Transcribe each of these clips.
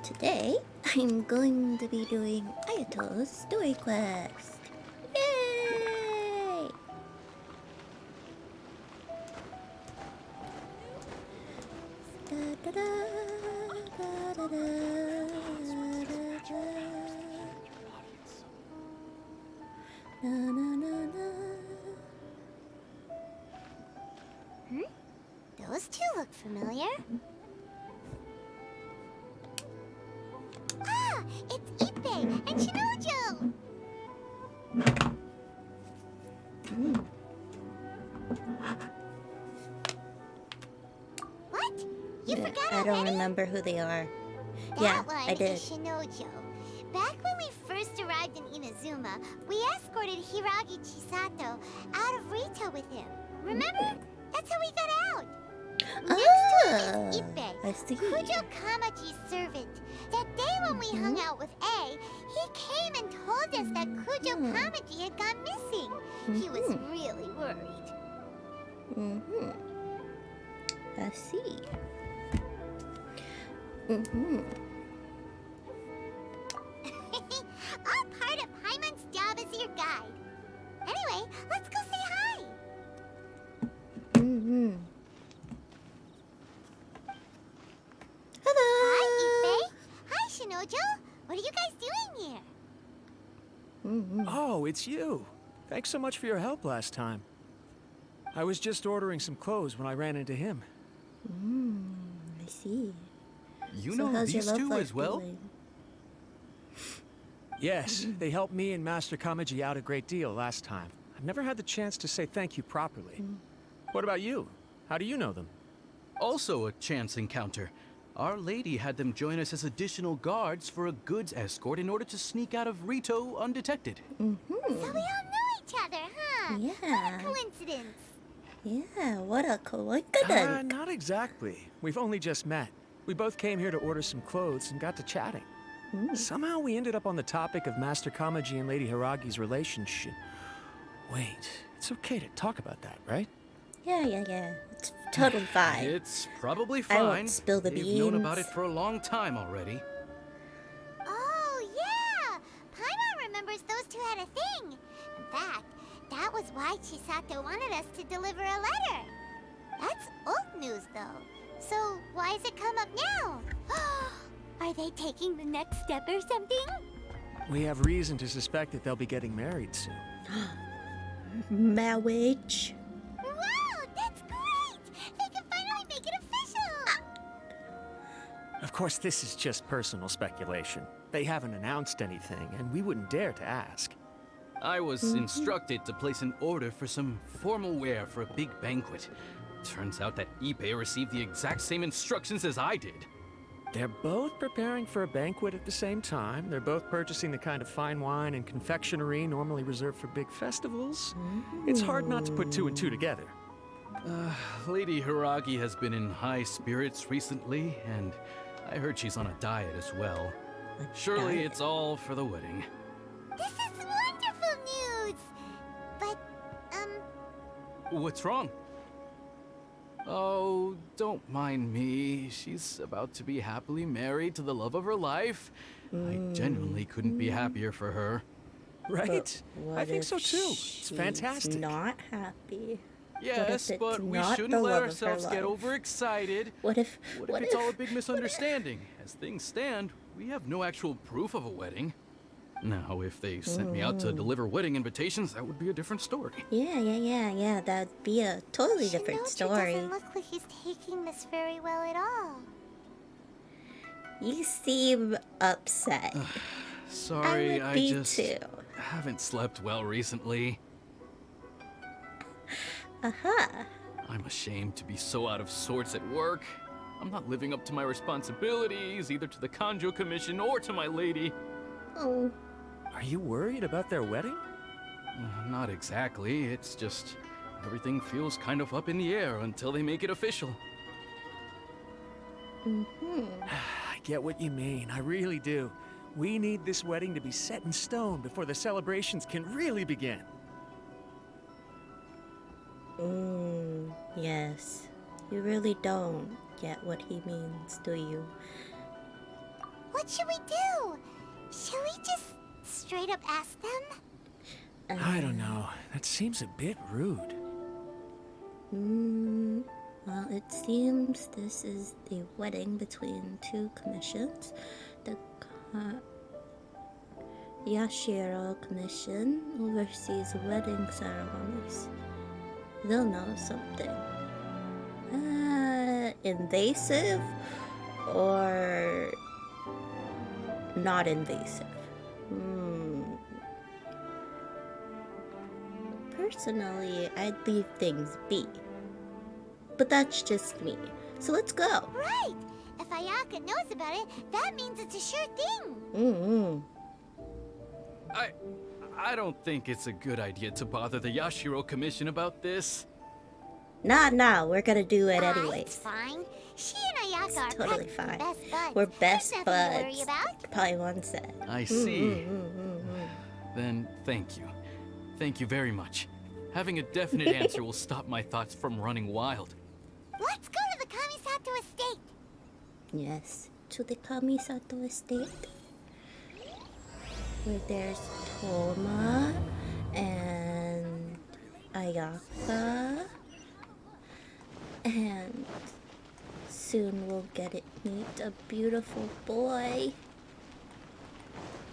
Today, I'm going to be doing Ayato's story quest. Yay! Da, da, da, da, da, da, na, na, na, na. Those two look familiar. Ah, it's Ippei and Shinojo! What? You forgot I don't already? remember who they are. That Yeah, one I did. is Shinojo. Back when we first arrived in Inazuma, we escorted Hiragi Chisato out of Rito with him. Remember? That's how we got out. Next to him is Ippei, I see. Kujo Kamachi's servant. That day when we hung out with A, he came and told us that Kujo Kamachi had gone missing. He was really worried. I see. All part of Paimon's job as your guide. Anyway, let's go say hi. Hi, Ippei. Hi, Shinojo. What are you guys doing here? Oh, it's you. Thanks so much for your help last time. I was just ordering some clothes when I ran into him. I see. You So know how's your these love two life as well? doing? Yes, they helped me and Master Kamaji out a great deal last time. I've never had the chance to say thank you properly. What about you? How do you know them? Also a chance encounter. Our lady had them join us as additional guards for a goods escort in order to sneak out of Rito undetected. So we all know each other, huh? What Yeah. a coincidence. Yeah, what a coincidence. Not exactly. We've only just met. We both came here to order some clothes and got to chatting. Somehow we ended up on the topic of Master Kamaji and Lady Hiragi's relationship. Wait, it's okay to talk about that, right? Yeah. It's totally fine. It's probably I won't fine. spill the They've known about it beans. for a long time already. Oh, yeah! Paimon remembers those two had a thing. In fact, that was why Chisato wanted us to deliver a letter. That's old news, though. So why has it come up now? Are they taking the next step or something? We have reason to suspect that they'll be getting married soon. Marriage. Wow, that's great! They can finally make it official! Of course, this is just personal speculation. They haven't announced anything, and we wouldn't dare to ask. I was instructed to place an order for some formal wear for a big banquet. Turns out that Ippei received the exact same instructions as I did. They're both preparing for a banquet at the same time. They're both purchasing the kind of fine wine and confectionery normally reserved for big festivals. It's hard not to put two and two together. Lady Hiragi has been in high spirits recently, and I heard she's on a diet as well. Surely diet? it's all for the wedding. This is wonderful news! But, What's wrong? Oh, don't mind me. She's about to be happily married to the love of her life. I genuinely couldn't be happier for her. Right? What I think if so too. It's she's fantastic. Not happy. Yes, it's but we not shouldn't the let love of her ourselves get life? overexcited. What if? What if it's all a big misunderstanding? As things stand, we have no actual proof of a wedding. Now, if they sent me out to deliver wedding invitations, that would be a different story. Yeah. That'd be a totally different Shinojo story. doesn't look like he's taking this very well at all. You seem upset. Sorry, I would be just too. haven't slept well recently. I'm ashamed to be so out of sorts at work. I'm not living up to my responsibilities, either to the Kanjo Commission or to my lady. Oh. Are you worried about their wedding? Not exactly, it's just everything feels kind of up in the air until they make it official. I get what you mean. I really do. We need this wedding to be set in stone before the celebrations can really begin. Yes. You really don't get what he means, do you? What should we do? Should we just straight up ask them? I don't know. That seems a bit rude. Well, it seems this is the wedding between two commissions. The Yashiro Commission oversees wedding ceremonies. They'll know something. Invasive or not invasive? Personally, I'd leave things be. But that's just me. So let's go. Right! If Ayaka knows about it, that means it's a sure thing. I don't think it's a good idea to bother the Yashiro Commission about this. Nah, we're gonna do it It's anyways. fine. She and Ayaka are Totally practically fine. best buds. We're best There's nothing to worry buds. about. Paimon said. I see. Then thank you. Thank you very much. Having a definite answer will stop my thoughts from running wild. Let's go to the Kamisato estate. Yes, to the Kamisato estate. Where there's Toma and Ayaka. And soon we'll meet a beautiful boy.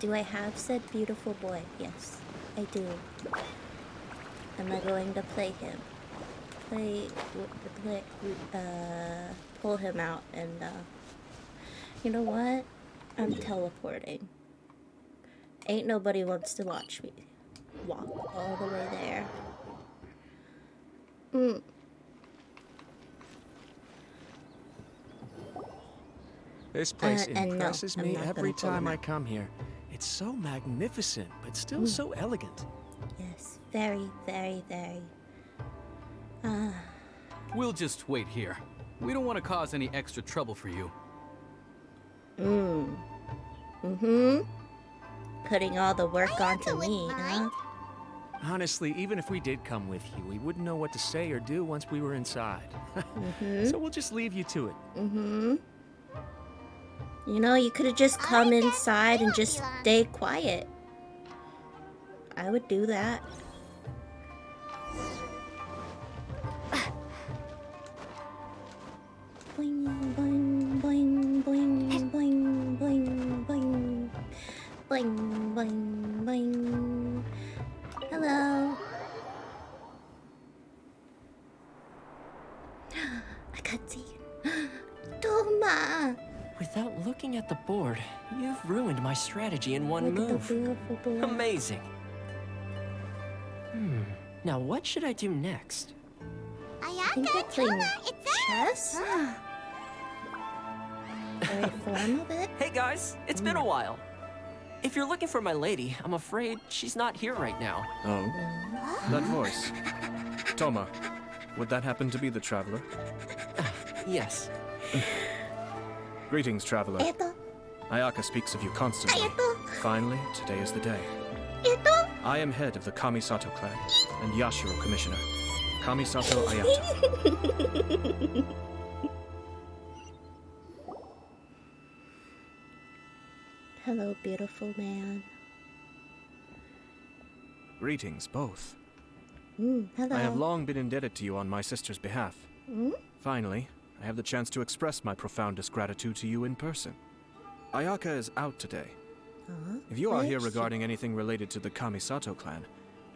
Do I have said beautiful boy? Yes, I do. Am I going to play him? Pull him out and, you know what? I'm teleporting. Ain't nobody wants to watch me walk all the way there. This place and no, impresses I'm me not every gonna pull time him I out. come here. It's so magnificent, but still so elegant. Yes, very, very, very. We'll just wait here. We don't want to cause any extra trouble for you. Putting all the work onto Ayaka me, wouldn't huh? mind. Honestly, even if we did come with you, we wouldn't know what to say or do once we were inside. So we'll just leave you to it. You know, you could have just come like that. inside We and won't just be long. stay quiet. I would do that. Boing, boing, boing, boing, boing, boing, boing. Boing, boing, boing. Hello. I got seen. Toma! Without looking at the board, you've ruined my strategy in one Look at move. the beautiful boy. Amazing. Now what should I do next? think they're Ayaka, playing Toma, it's us. chess? Very formal bit. Hey guys, it's been a while. If you're looking for my lady, I'm afraid she's not here right now. Oh, that voice. Toma, would that happen to be the traveler? Yes. Greetings, traveler. Ayato, Ayaka speaks of you constantly. Ayato, Finally, today is the day. Ayato. I am head of the Kamisato clan and Yashiro commissioner. Kamisato Ayato. Hello, beautiful man. Greetings, both. Hello. I have long been indebted to you on my sister's behalf. Finally, I have the chance to express my profoundest gratitude to you in person. Ayaka is out today. If you are Where here is she? regarding anything related to the Kamisato clan,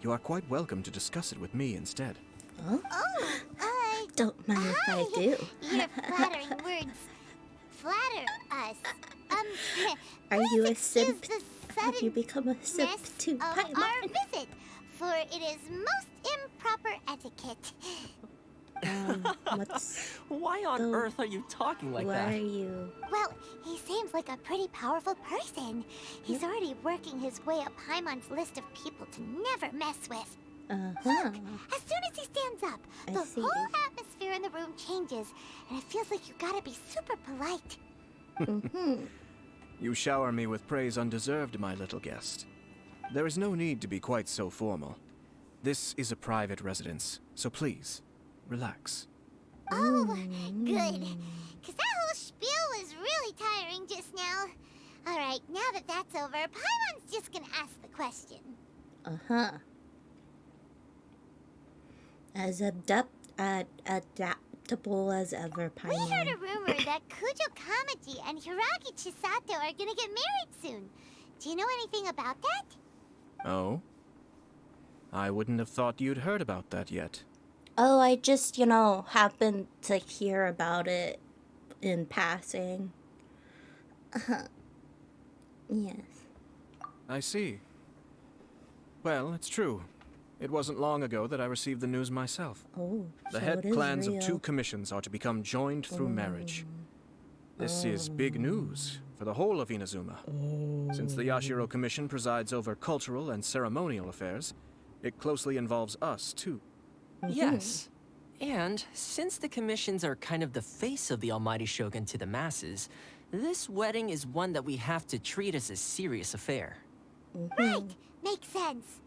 you are quite welcome to discuss it with me instead. Don't mind if I do. Your flattering words flatter us. Are you a please simp? excuse the Have you become a simp suddenness to of our Paimon? visit, for it is most improper etiquette. What's... Why on Oh. earth are you talking like why that? are you... Well, he seems like a pretty powerful person. He's already working his way up Paimon's list of people to never mess with. Uh-huh. As soon as he stands up, I the see. whole atmosphere in the room changes, and it feels like you gotta be super polite. You shower me with praise undeserved, my little guest. There is no need to be quite so formal. This is a private residence, so please, relax. Oh, good. Because that whole spiel was really tiring just now. Alright, now that that's over, Paimon's just gonna ask the question. Uh-huh. As adaptable as ever, We heard Paimon. a rumor that Kujo Kamaji and Hiragi Chisato are gonna get married soon. Do you know anything about that? Oh? I wouldn't have thought you'd heard about that yet. Oh, I just, you know, happened to hear about it in passing. Yes. I see. Well, it's true. It wasn't long ago that I received the news myself. Oh, The so head it is clans real. of 2 commissions are to become joined through marriage. This is big news for the whole of Inazuma. Since the Yashiro Commission presides over cultural and ceremonial affairs, it closely involves us, too. Yes. And since the commissions are kind of the face of the Almighty Shogun to the masses, this wedding is one that we have to treat as a serious affair. Right, makes sense.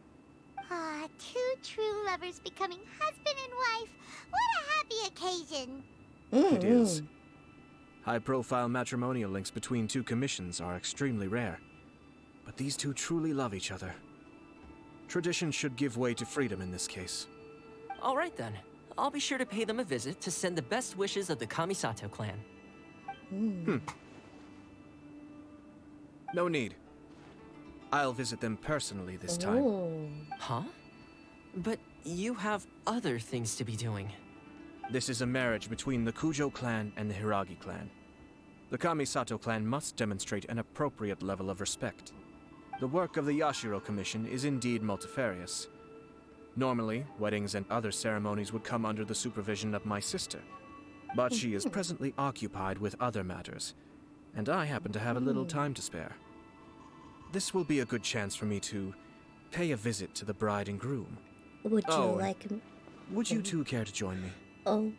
Ah, 2 true lovers becoming husband and wife. What a happy occasion. It is. High-profile matrimonial links between 2 commissions are extremely rare. But these 2 truly love each other. Tradition should give way to freedom in this case. All right then. I'll be sure to pay them a visit to send the best wishes of the Kamisato clan. No need. I'll visit them personally this time. Oh. Huh? But you have other things to be doing. This is a marriage between the Kujo clan and the Hiragi clan. The Kamisato clan must demonstrate an appropriate level of respect. The work of the Yashiro Commission is indeed multifarious. Normally, weddings and other ceremonies would come under the supervision of my sister. But she is presently occupied with other matters, and I happen to have a little time to spare. This will be a good chance for me to pay a visit to the bride and groom. Would you Oh. like him? Would you 2 care to join me? Oh.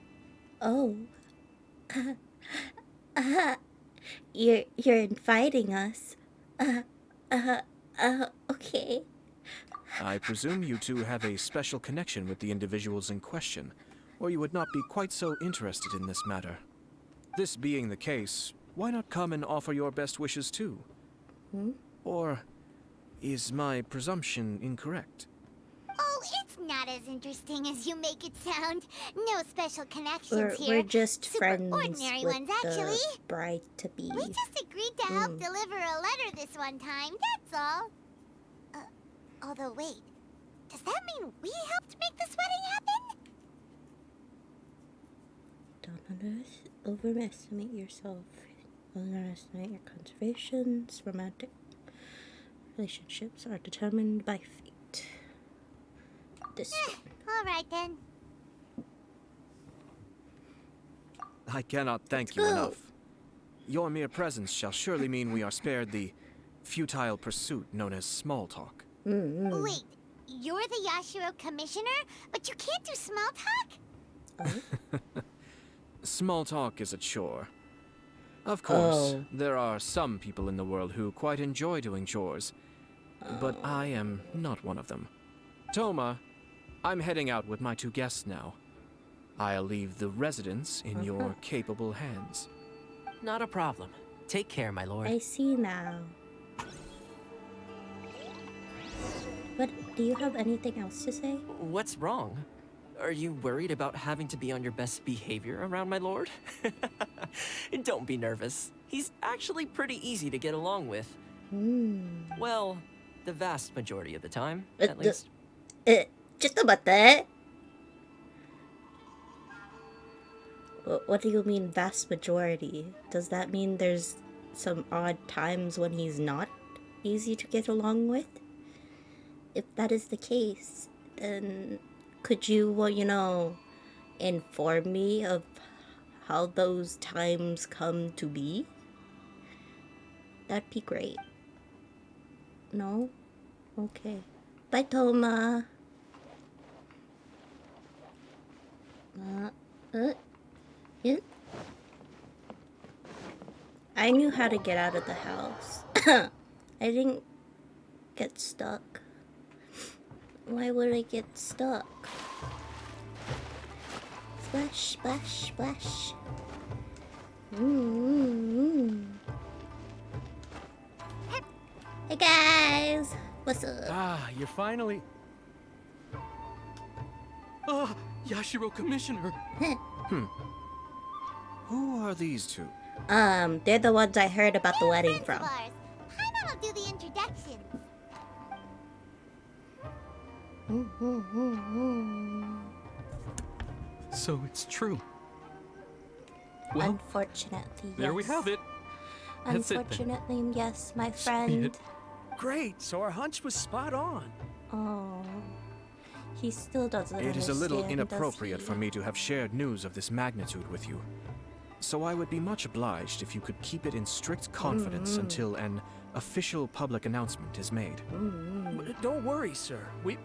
You're inviting us. Okay. I presume you 2 have a special connection with the individuals in question, or you would not be quite so interested in this matter. This being the case, why not come and offer your best wishes too? Or is my presumption incorrect? Oh, it's not as interesting as you make it sound. No special connections here. We're just Super friends ordinary with ones, the actually. bride-to-be. We just agreed to help deliver a letter this one time, that's all. Although, wait. Does that mean we helped make this wedding happen? Don't overestimate yourself. Underestimate your conservations. Romantic relationships are determined by fate. This Alright then. I cannot thank you enough. Your mere presence shall surely mean we are spared the futile pursuit known as small talk. Wait, you're the Yashiro Commissioner, but you can't do small talk? Small talk is a chore. Of course, Oh. there are some people in the world who quite enjoy doing chores, but I am not one of them. Toma, I'm heading out with my 2 guests now. I'll leave the residence in your capable hands. Not a problem. Take care, my lord. I see now. But do you have anything else to say? What's wrong? Are you worried about having to be on your best behavior around my lord? Don't be nervous. He's actually pretty easy to get along with. Well, the vast majority of the time, at least. ちょっと待って. What do you mean vast majority? Does that mean there's some odd times when he's not easy to get along with? If that is the case, then could you, well, you know, inform me of how those times come to be? That'd be great. No? Okay. Bye, Toma. Yeah. I knew how to get out of the house. I didn't get stuck. Why would I get stuck? Splash, splash, splash. Hey guys! What's up? Ah, you're finally... Ah, Yashiro Commissioner. Who are these two? They're the ones I heard about the wedding Friends of from. ours. Paimon will do the introductions. So it's true. Well, Unfortunately, yes. there we have it. That's it then. Unfortunately, yes, my So be friend. it. Great, so our hunch was spot on. Oh, he still doesn't It is a little understand, does inappropriate he? for me to have shared news of this magnitude with you. So I would be much obliged if you could keep it in strict confidence until an official public announcement is made. Don't worry, sir. We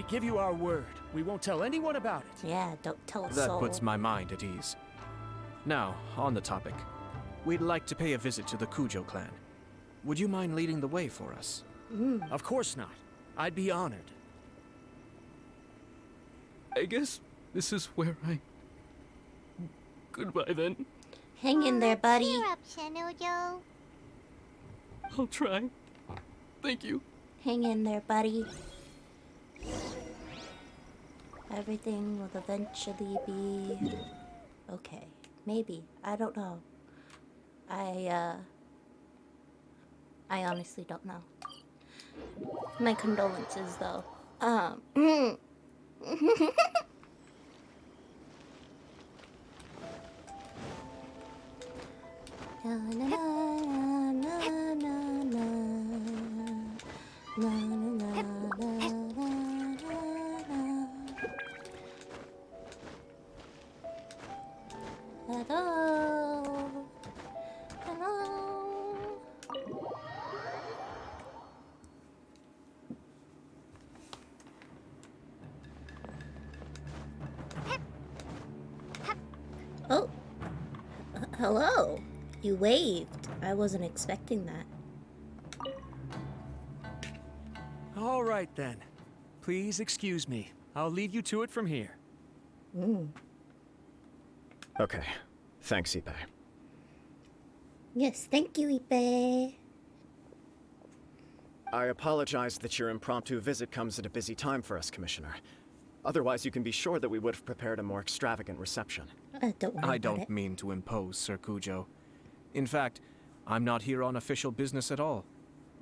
give you our word. We won't tell anyone about it. Yeah, don't tell a That soul. puts my mind at ease. Now, on the topic. We'd like to pay a visit to the Kujo clan. Would you mind leading the way for us? Of course not. I'd be honored. I guess this is where I... Goodbye then. Hang in there, buddy. Cheer up, Shanojo. I'll try. Thank you. Hang in there, buddy. Everything will eventually be okay. Maybe. I don't know. I honestly don't know. My condolences, though. Na, na, na, na, na, na. Na, na, na, na, na, na. Hello. Hello. Oh. Hello. You waved. I wasn't expecting that. All right, then. Please excuse me. I'll leave you to it from here. Okay. Thanks, Ipe. Yes, thank you, Ipe. I apologize that your impromptu visit comes at a busy time for us, Commissioner. Otherwise, you can be sure that we would have prepared a more extravagant reception. Don't worry I about don't it. mean to impose, Sir Kujo. In fact, I'm not here on official business at all.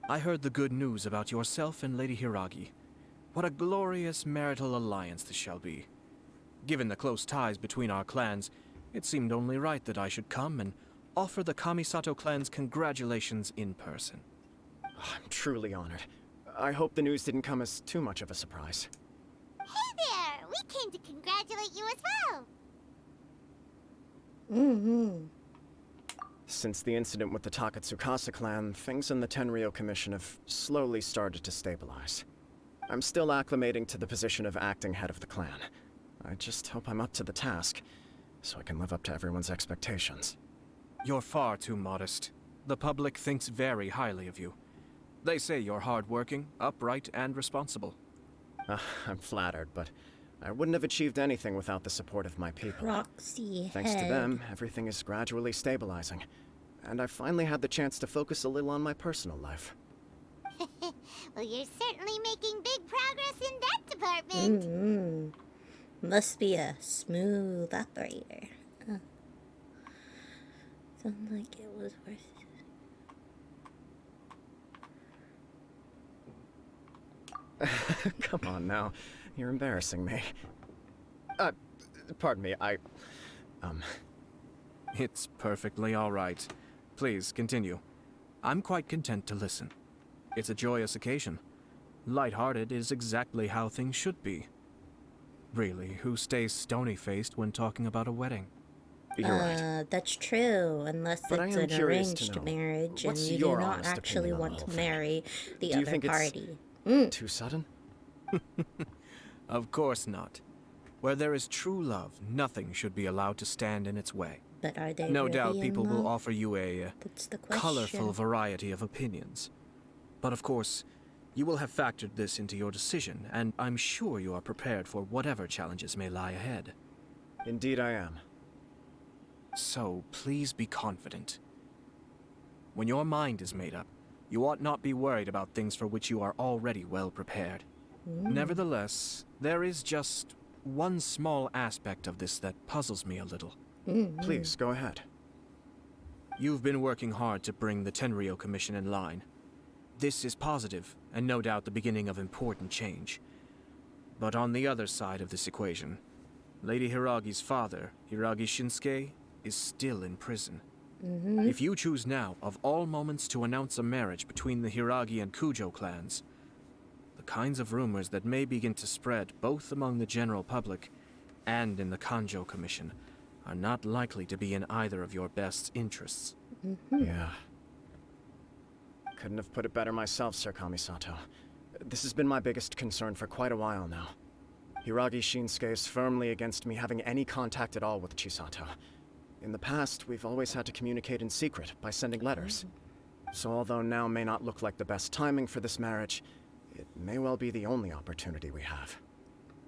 I heard the good news about yourself and Lady Hiragi. What a glorious marital alliance this shall be. Given the close ties between our clans, it seemed only right that I should come and offer the Kamisato clan's congratulations in person. I'm truly honored. I hope the news didn't come as too much of a surprise. Hey there! We came to congratulate you as well. Since the incident with the Takatsukasa clan, things in the Tenryo Commission have slowly started to stabilize. I'm still acclimating to the position of acting head of the clan. I just hope I'm up to the task, so I can live up to everyone's expectations. You're far too modest. The public thinks very highly of you. They say you're hardworking, upright, and responsible. I'm flattered, but I wouldn't have achieved anything without the support of my people. Proxy Thanks to head. them, everything is gradually stabilizing. And I finally had the chance to focus a little on my personal life. Well, you're certainly making big progress in that department. Must be a smooth operator. Sounds like it was worth it. Come on now, you're embarrassing me. Pardon me, It's perfectly all right. Please, continue. I'm quite content to listen. It's a joyous occasion. Light-hearted is exactly how things should be. Really, who stays stony-faced when talking about a wedding? You're right. That's true, unless But I it's am an curious to arranged know, marriage and what's you do your not honest actually opinion on want the to whole thing? marry the Do you other think it's- party. Too sudden? Of course not. Where there is true love, nothing should be allowed to stand in its way. But are they No really doubt in people will love? offer you a That's the question. colorful variety of opinions. But of course, you will have factored this into your decision, and I'm sure you are prepared for whatever challenges may lie ahead. Indeed I am. So please be confident. When your mind is made up, You ought not be worried about things for which you are already well prepared. Nevertheless, there is just one small aspect of this that puzzles me a little. Please, go ahead. You've been working hard to bring the Tenryou Commission in line. This is positive, and no doubt the beginning of important change. But on the other side of this equation, Lady Hiragi's father, Hiragi Shinsuke, is still in prison. If you choose now, of all moments, to announce a marriage between the Hiragi and Kujo clans, the kinds of rumors that may begin to spread both among the general public and in the Kanjo Commission are not likely to be in either of your best interests. Yeah. Couldn't have put it better myself, Sir Kamisato. This has been my biggest concern for quite a while now. Hiragi Shinsuke is firmly against me having any contact at all with Chisato. In the past, we've always had to communicate in secret by sending letters. So although now may not look like the best timing for this marriage, it may well be the only opportunity we have.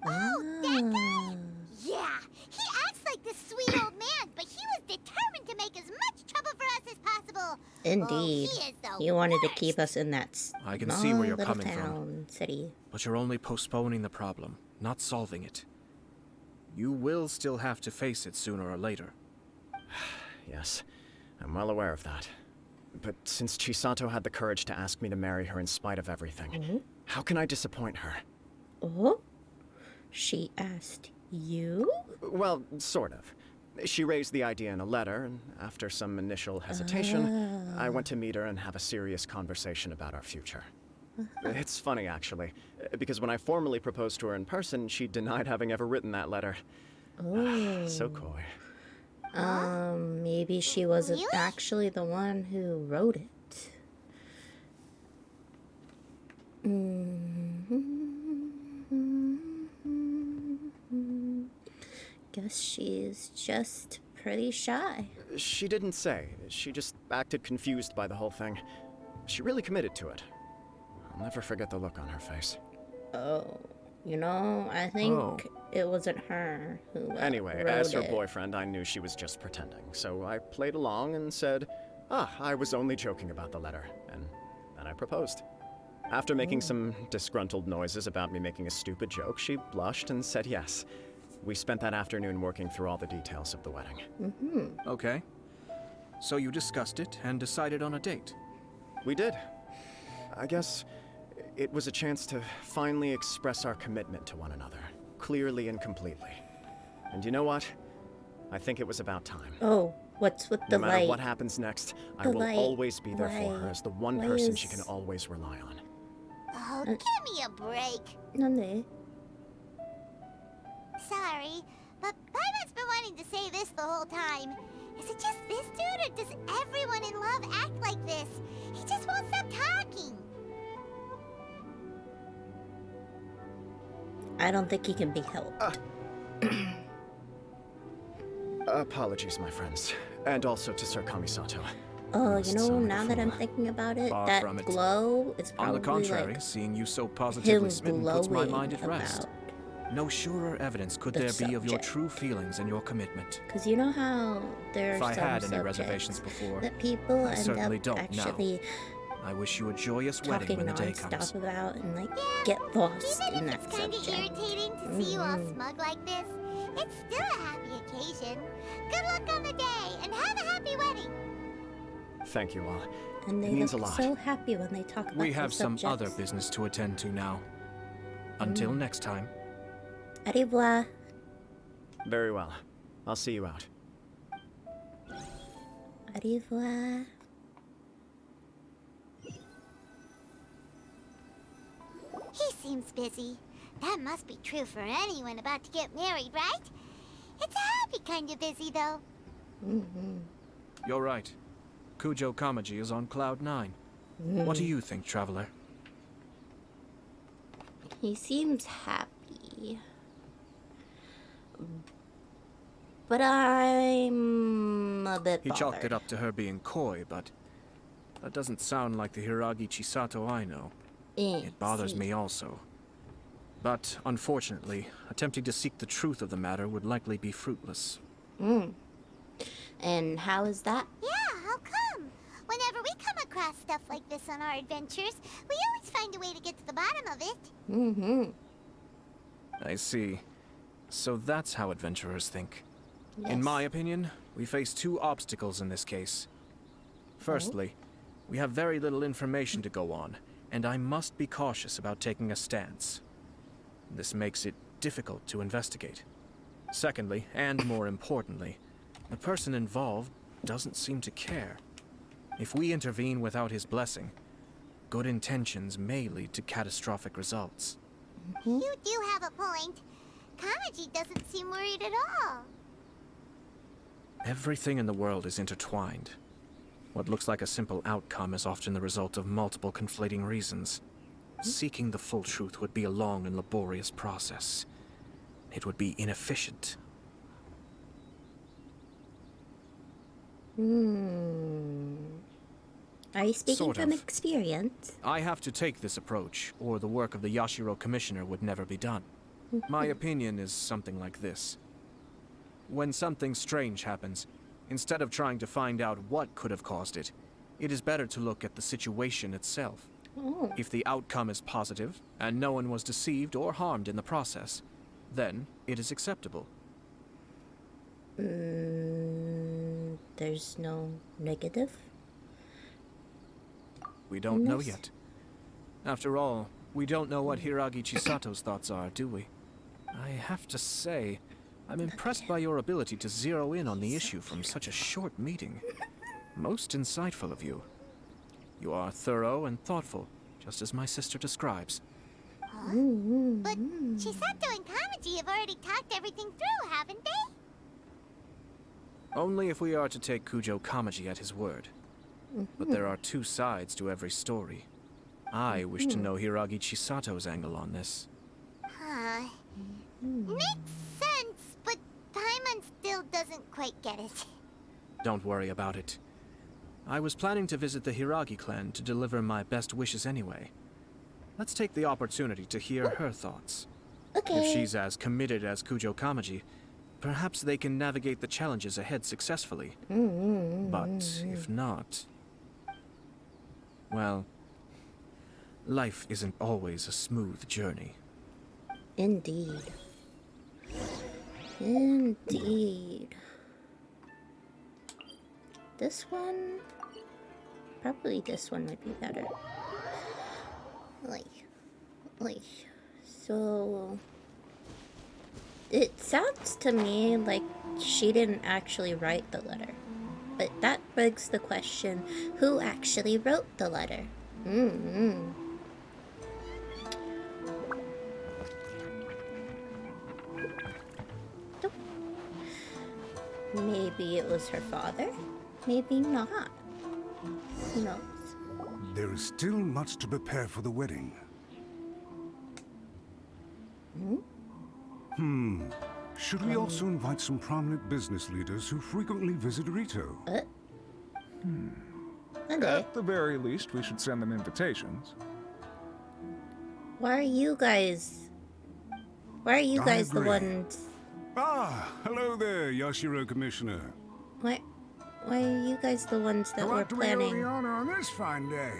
Oh, that guy? Yeah, he acts like this sweet old man, but he was determined to make as much trouble for us as possible. Indeed. Oh, he is the You wanted to worst. keep us in that I can see where you're little coming from. town, city. But you're only postponing the problem, not solving it. You will still have to face it sooner or later. Yes, I'm well aware of that. But since Chisato had the courage to ask me to marry her in spite of everything, how can I disappoint her? Oh? She asked you? Well, sort of. She raised the idea in a letter, and after some initial hesitation, I went to meet her and have a serious conversation about our future. It's funny, actually, because when I formally proposed to her in person, she denied having ever written that letter. So coy. Maybe she wasn't Really? actually the one who wrote it. Guess she's just pretty shy. She didn't say. She just acted confused by the whole thing. She really committed to it. I'll never forget the look on her face. Oh, you know, I think it wasn't her who Anyway, wrote as her it. boyfriend, I knew she was just pretending, so I played along and said, I was only joking about the letter, and then I proposed. After making some disgruntled noises about me making a stupid joke, she blushed and said yes. We spent that afternoon working through all the details of the wedding. Okay. So you discussed it and decided on a date. We did. I guess it was a chance to finally express our commitment to one another, clearly and completely. And you know what? I think it was about time. Oh, what's with the No matter light? what happens next, I The will light. always be there for Why? her as the one Why person she is- can always rely on. Oh, give me a break. Nande? Sorry, but Paimon's been wanting to say this the whole time. Is it just this dude, or does everyone in love act like this? He just won't stop talking. I don't think he can be helped. Apologies, my friends. And also to Sir Kamisato. Oh, must you know, sound like now a that I'm fool. thinking about it, Far that from it. glow is On probably the contrary, like seeing you so him positively smitten puts my glowing mind at rest. about. No surer evidence could the there be of your subject. true feelings and your commitment. Because you know how there are If I some had any subjects reservations before, that people I end certainly up don't now. actually I wish you a joyous wedding talking when the day nonstop comes. about and like get lost Even in if that it's kind of subject. irritating to see you all smug like this, it's still a happy occasion. Good luck on the day, and have a happy wedding. Thank you all. And they It means look a lot. so happy when they talk about We have the some other subjects. business to attend to now. Until next time. Au revoir. Very well. I'll see you out. Au revoir. He seems busy. That must be true for anyone about to get married, right? It's a happy kind of busy, though. You're right. Kujo Kamaji is on cloud 9. What do you think, traveler? He seems happy. But I'm a bit He chalked it bothered. up to her being coy, but that doesn't sound like the Hiragi Chisato I know. It bothers me also. But unfortunately, attempting to seek the truth of the matter would likely be fruitless. And how is that? Yeah, how come? Whenever we come across stuff like this on our adventures. We always find a way to get to the bottom of it. Mm-hmm. I see. So that's how adventurers think. Yes. In my opinion, we face two obstacles in this case. Firstly, we have very little information to go on, and I must be cautious about taking a stance. This makes it difficult to investigate. Secondly, and more importantly, the person involved doesn't seem to care. If we intervene without his blessing, good intentions may lead to catastrophic results. You do have a point. Kamaji doesn't seem worried at all. Everything in the world is intertwined. What looks like a simple outcome is often the result of multiple conflating reasons. Seeking the full truth would be a long and laborious process. It would be inefficient. Are you speaking Sort from of. experience? I have to take this approach, or the work of the Yashiro Commissioner would never be done. My opinion is something like this. When something strange happens, instead of trying to find out what could have caused it, it is better to look at the situation itself. Oh. If the outcome is positive, and no one was deceived or harmed in the process, then it is acceptable. There's no negative? We don't know Yes. yet. After all, we don't know what Hiragi Chisato's thoughts are, do we? I have to say, I'm impressed by your ability to zero in on the issue from such a short meeting. Most insightful of you. You are thorough and thoughtful, just as my sister describes. But Chisato and Kamaji have already talked everything through, haven't they? Only if we are to take Kujo Kamaji at his word. But there are two sides to every story. I wish to know Hiragi Chisato's angle on this. Huh. Makes sense, but Paimon still doesn't quite get it. Don't worry about it. I was planning to visit the Hiragi clan to deliver my best wishes anyway. Let's take the opportunity to hear her thoughts. Okay. If she's as committed as Kujo Kamaji, perhaps they can navigate the challenges ahead successfully. But if not... well, life isn't always a smooth journey. Indeed. Indeed. This one? Probably this one would be better. Like, so... It sounds to me like she didn't actually write the letter. But that begs the question, who actually wrote the letter? Nope. Maybe it was her father? Maybe not. Who knows? There is still much to prepare for the wedding. Should we also invite some prominent business leaders who frequently visit Rito? Okay. At the very least, we should send them invitations. Why are you guys the agree. ones? Ah, hello there, Yashiro Commissioner. Why are you guys the ones that were What do we owe the planning honor on this fine day?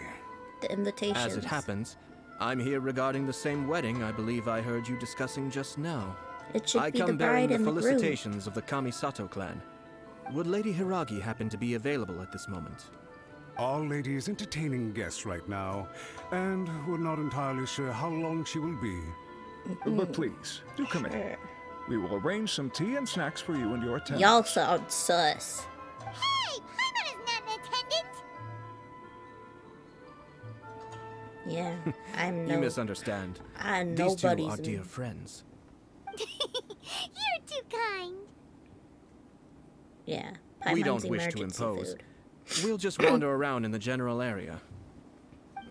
the invitations? As it happens, I'm here regarding the same wedding I believe I heard you discussing just now. It should I be the come bearing bride the and the groom. felicitations of the Kamisato clan. Would Lady Hiragi happen to be available at this moment? Our lady is entertaining guests right now, and we're not entirely sure how long she will be. But please, do come in. We will arrange some tea and snacks for you and your attendants. Y'all sound sus. Hey, Paimon is not an attendant! Yeah, I'm You no. misunderstand. Nobody's These two are dear friends. You're too kind. Yeah, We Paimon's don't wish to emergency impose. food. We'll just wander around in the general area.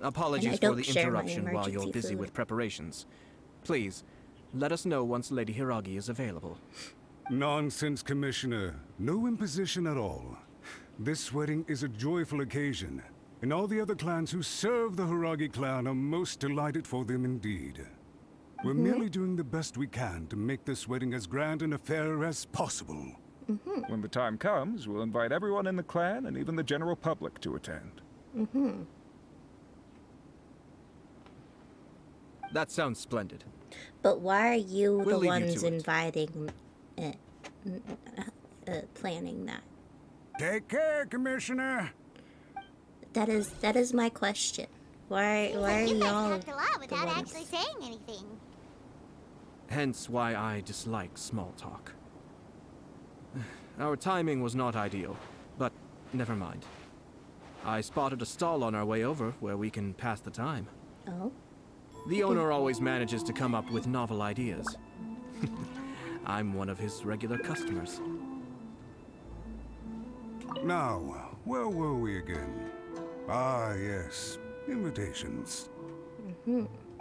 Apologies for don't the share my interruption while you're emergency busy food. with preparations. Please, let us know once Lady Hiragi is available. Nonsense, Commissioner. No imposition at all. This wedding is a joyful occasion, and all the other clans who serve the Hiragi clan are most delighted for them indeed. We're merely doing the best we can to make this wedding as grand an affair as possible. When the time comes, we'll invite everyone in the clan and even the general public to attend. That sounds splendid. But why are you We'll the leave you ones to it. inviting, planning that? Take care, Commissioner. That is my question. Why are You guys y'all talked a lot the without ones? actually saying anything. Hence why I dislike small talk. Our timing was not ideal, but never mind. I spotted a stall on our way over where we can pass the time. Oh, The owner always manages to come up with novel ideas. I'm one of his regular customers. Now, where were we again? Ah, yes. Invitations.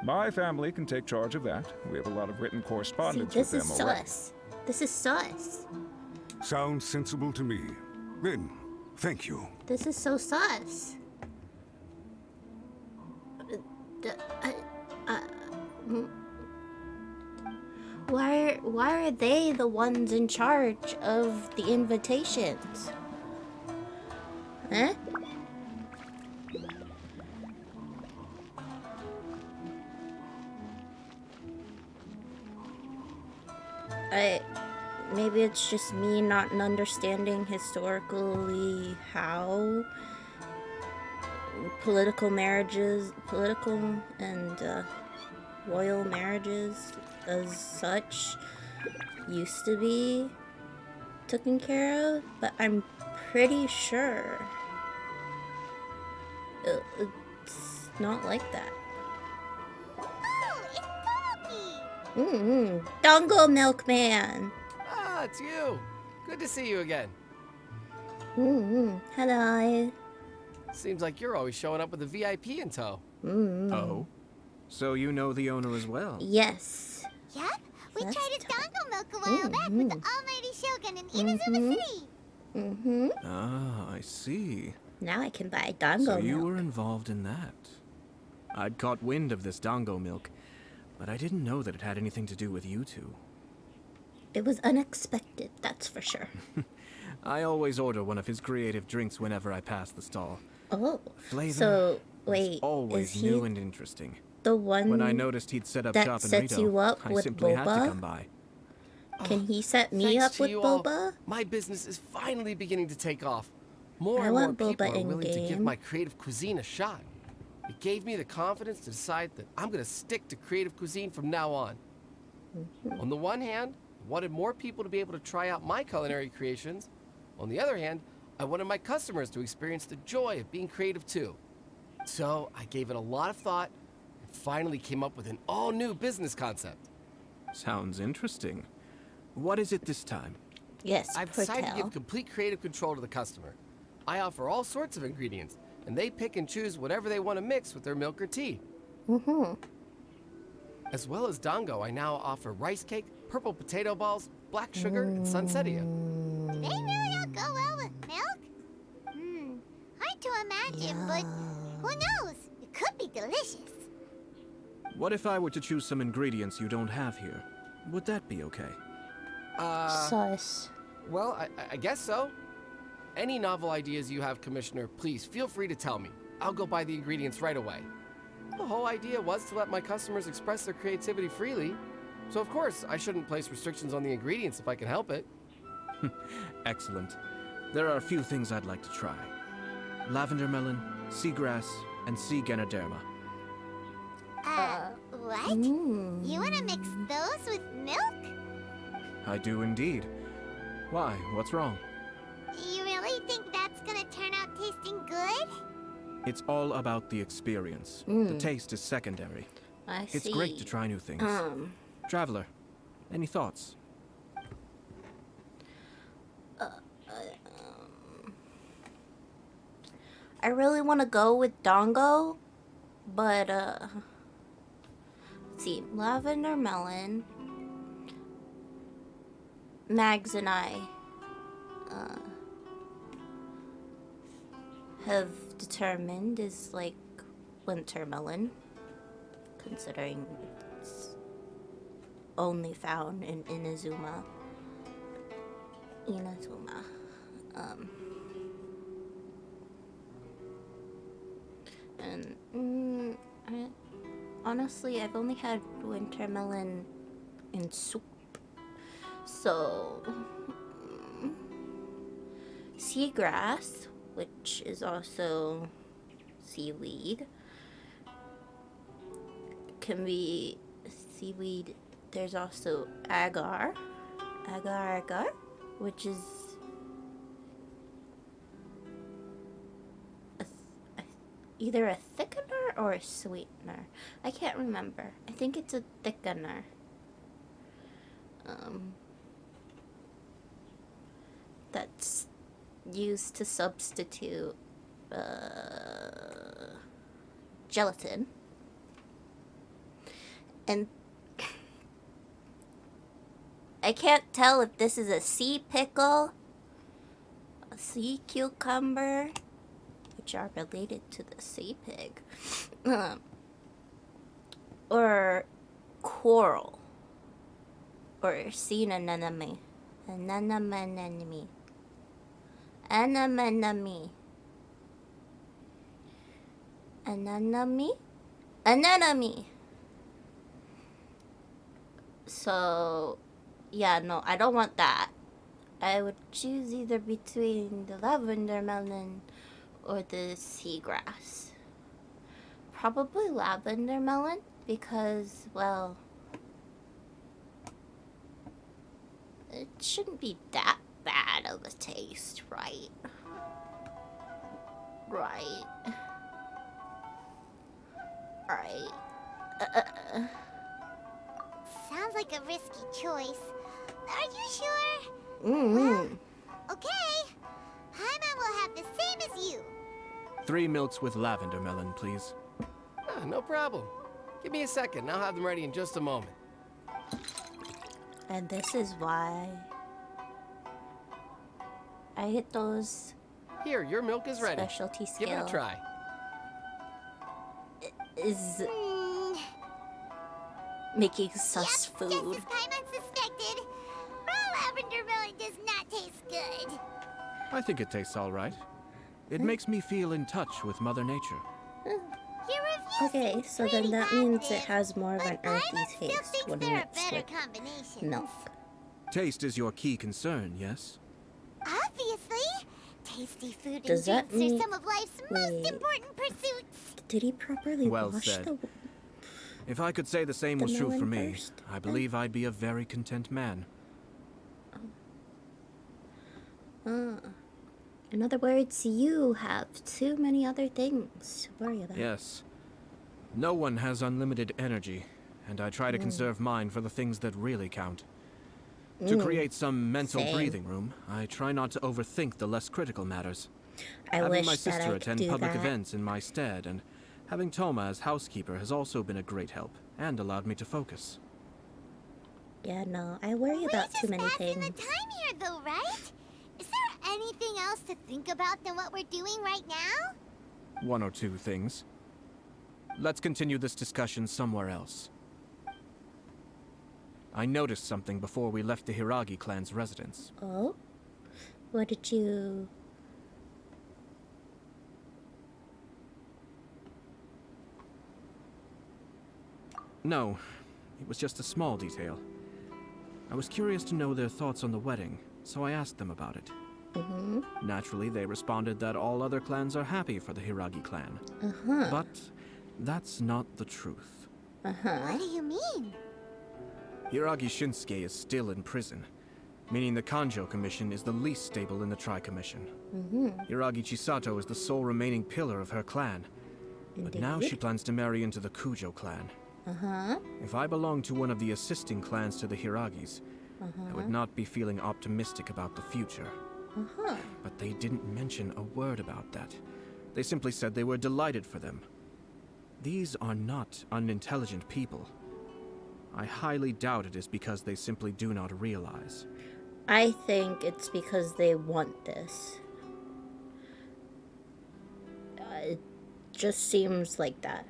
My family can take charge of that. We have a lot of written see, correspondence this with is them already. sus. This is sus. Sounds sensible to me. Then, thank you. This is so sus. Why are they the ones in charge of the invitations? Huh? Maybe it's just me not understanding historically how political and royal marriages as such used to be taken care of, but I'm pretty sure it's not like that. Oh, it's Tomoki! Dongo Milkman! Ah, it's you. Good to see you again. Hello. Seems like you're always showing up with a VIP in tow. Oh? So you know the owner as well? Yes. Yep, we That's tried his Dango milk a while back with the almighty Shogun in Inazuma City. Ah, I see. Now I can buy Dongo So milk. you were involved in that. I'd caught wind of this Dango milk, but I didn't know that it had anything to do with you two. It was unexpected, that's for sure. I always order one of his creative drinks whenever I pass the stall. Oh, Flavor so is wait, always is he new and interesting. the one When I noticed he'd set up that shop in sets Rito, you up I with simply had to boba? come by. Can he set me Thanks up to with you all, boba? my business is finally beginning to take off. More I and more want boba people are willing to give in-game. my creative cuisine a shot. It gave me the confidence to decide that I'm going to stick to creative cuisine from now on. On the one hand, I wanted more people to be able to try out my culinary creations. On the other hand, I wanted my customers to experience the joy of being creative too. So I gave it a lot of thought and finally came up with an all-new business concept. Sounds interesting. What is it this time? Yes, I've decided to Portel. give complete creative control to the customer. I offer all sorts of ingredients, and they pick and choose whatever they want to mix with their milk or tea. As well as Dango, I now offer rice cake, purple potato balls, black sugar, and sunsettia. Do they really all go well with milk? Hard to imagine, but who knows? It could be delicious. What if I were to choose some ingredients you don't have here? Would that be okay? Sus. Well, I guess so. Any novel ideas you have, Commissioner, please feel free to tell me. I'll go buy the ingredients right away. The whole idea was to let my customers express their creativity freely. So of course, I shouldn't place restrictions on the ingredients if I can help it. Excellent. There are a few things I'd like to try. Lavender melon, seagrass, and sea ganoderma. What? You wanna mix those with milk? I do indeed. Why? What's wrong? You really think that's gonna turn out tasting good? It's all about the experience. The taste is secondary. I see. It's great to try new things. Traveler, any thoughts? I really want to go with Dongo, but let's see, lavender melon. Mags and I have determined is like winter melon, considering it's only found in Inazuma. And honestly, I've only had winter melon in soup. So, seagrass, which is also seaweed, can be seaweed. There's also agar, which is either a thickener or a sweetener. I can't remember. I think it's a thickener. That's used to substitute gelatin. And I can't tell if this is a sea pickle, a sea cucumber, which are related to the sea pig, or coral, or sea anemone. Anemone. So, yeah, no, I don't want that. I would choose either between the lavender melon or the seagrass. Probably lavender melon because, well, it shouldn't be that bad of a taste, right? Right. Sounds like a risky choice. Are you sure? Mm-hmm. Okay. Paimon will have the same as you. 3 milks with lavender melon, please. No problem. Give me a second. I'll have them ready in just a moment. And this is why I hit those Here, your milk is ready. specialty Give it scale. a try. Is making sus Just food. as Paimon suspected, raw lavender melon does not taste good. I think it tastes all right. It makes me feel in touch with Mother Nature. Your review Okay, seems so pretty then that means it positive, has more of an but earthy Paimon still taste thinks when there are it's better with combinations. milk. Taste is your key concern, yes? Obviously, tasty food Does and that drinks mean- are some of life's most wait. important pursuits. Did he properly Well wash said. the... If I could say the same The was true for melon me, first, I believe I'd be a very content man. In other words, you have too many other things to worry about. Yes. No one has unlimited energy, and I try to conserve mine for the things that really count. To create some mental Same. breathing room, I try not to overthink the less critical matters. I Having wish my that sister I could attend do public that. events in my stead, and having Toma as housekeeper has also been a great help, and allowed me to focus. Yeah, no, I worry We're about just too many passing things. the time here, though, right? Is there anything else to think about than what we're doing right now? 1 or 2 things. Let's continue this discussion somewhere else. I noticed something before we left the Hiragi clan's residence. Oh? What did you... No, it was just a small detail. I was curious to know their thoughts on the wedding, so I asked them about it. Naturally, they responded that all other clans are happy for the Hiragi clan. But that's not the truth. What do you mean? Hiragi Shinsuke is still in prison, meaning the Kanjo Commission is the least stable in the Tri-Commission. Hiragi Chisato is the sole remaining pillar of her clan, but now she plans to marry into the Kujo clan. If I belonged to one of the assisting clans to the Hiragis, I would not be feeling optimistic about the future. But they didn't mention a word about that. They simply said they were delighted for them. These are not unintelligent people. I highly doubt it is because they simply do not realize. I think it's because they want this. It just seems like that.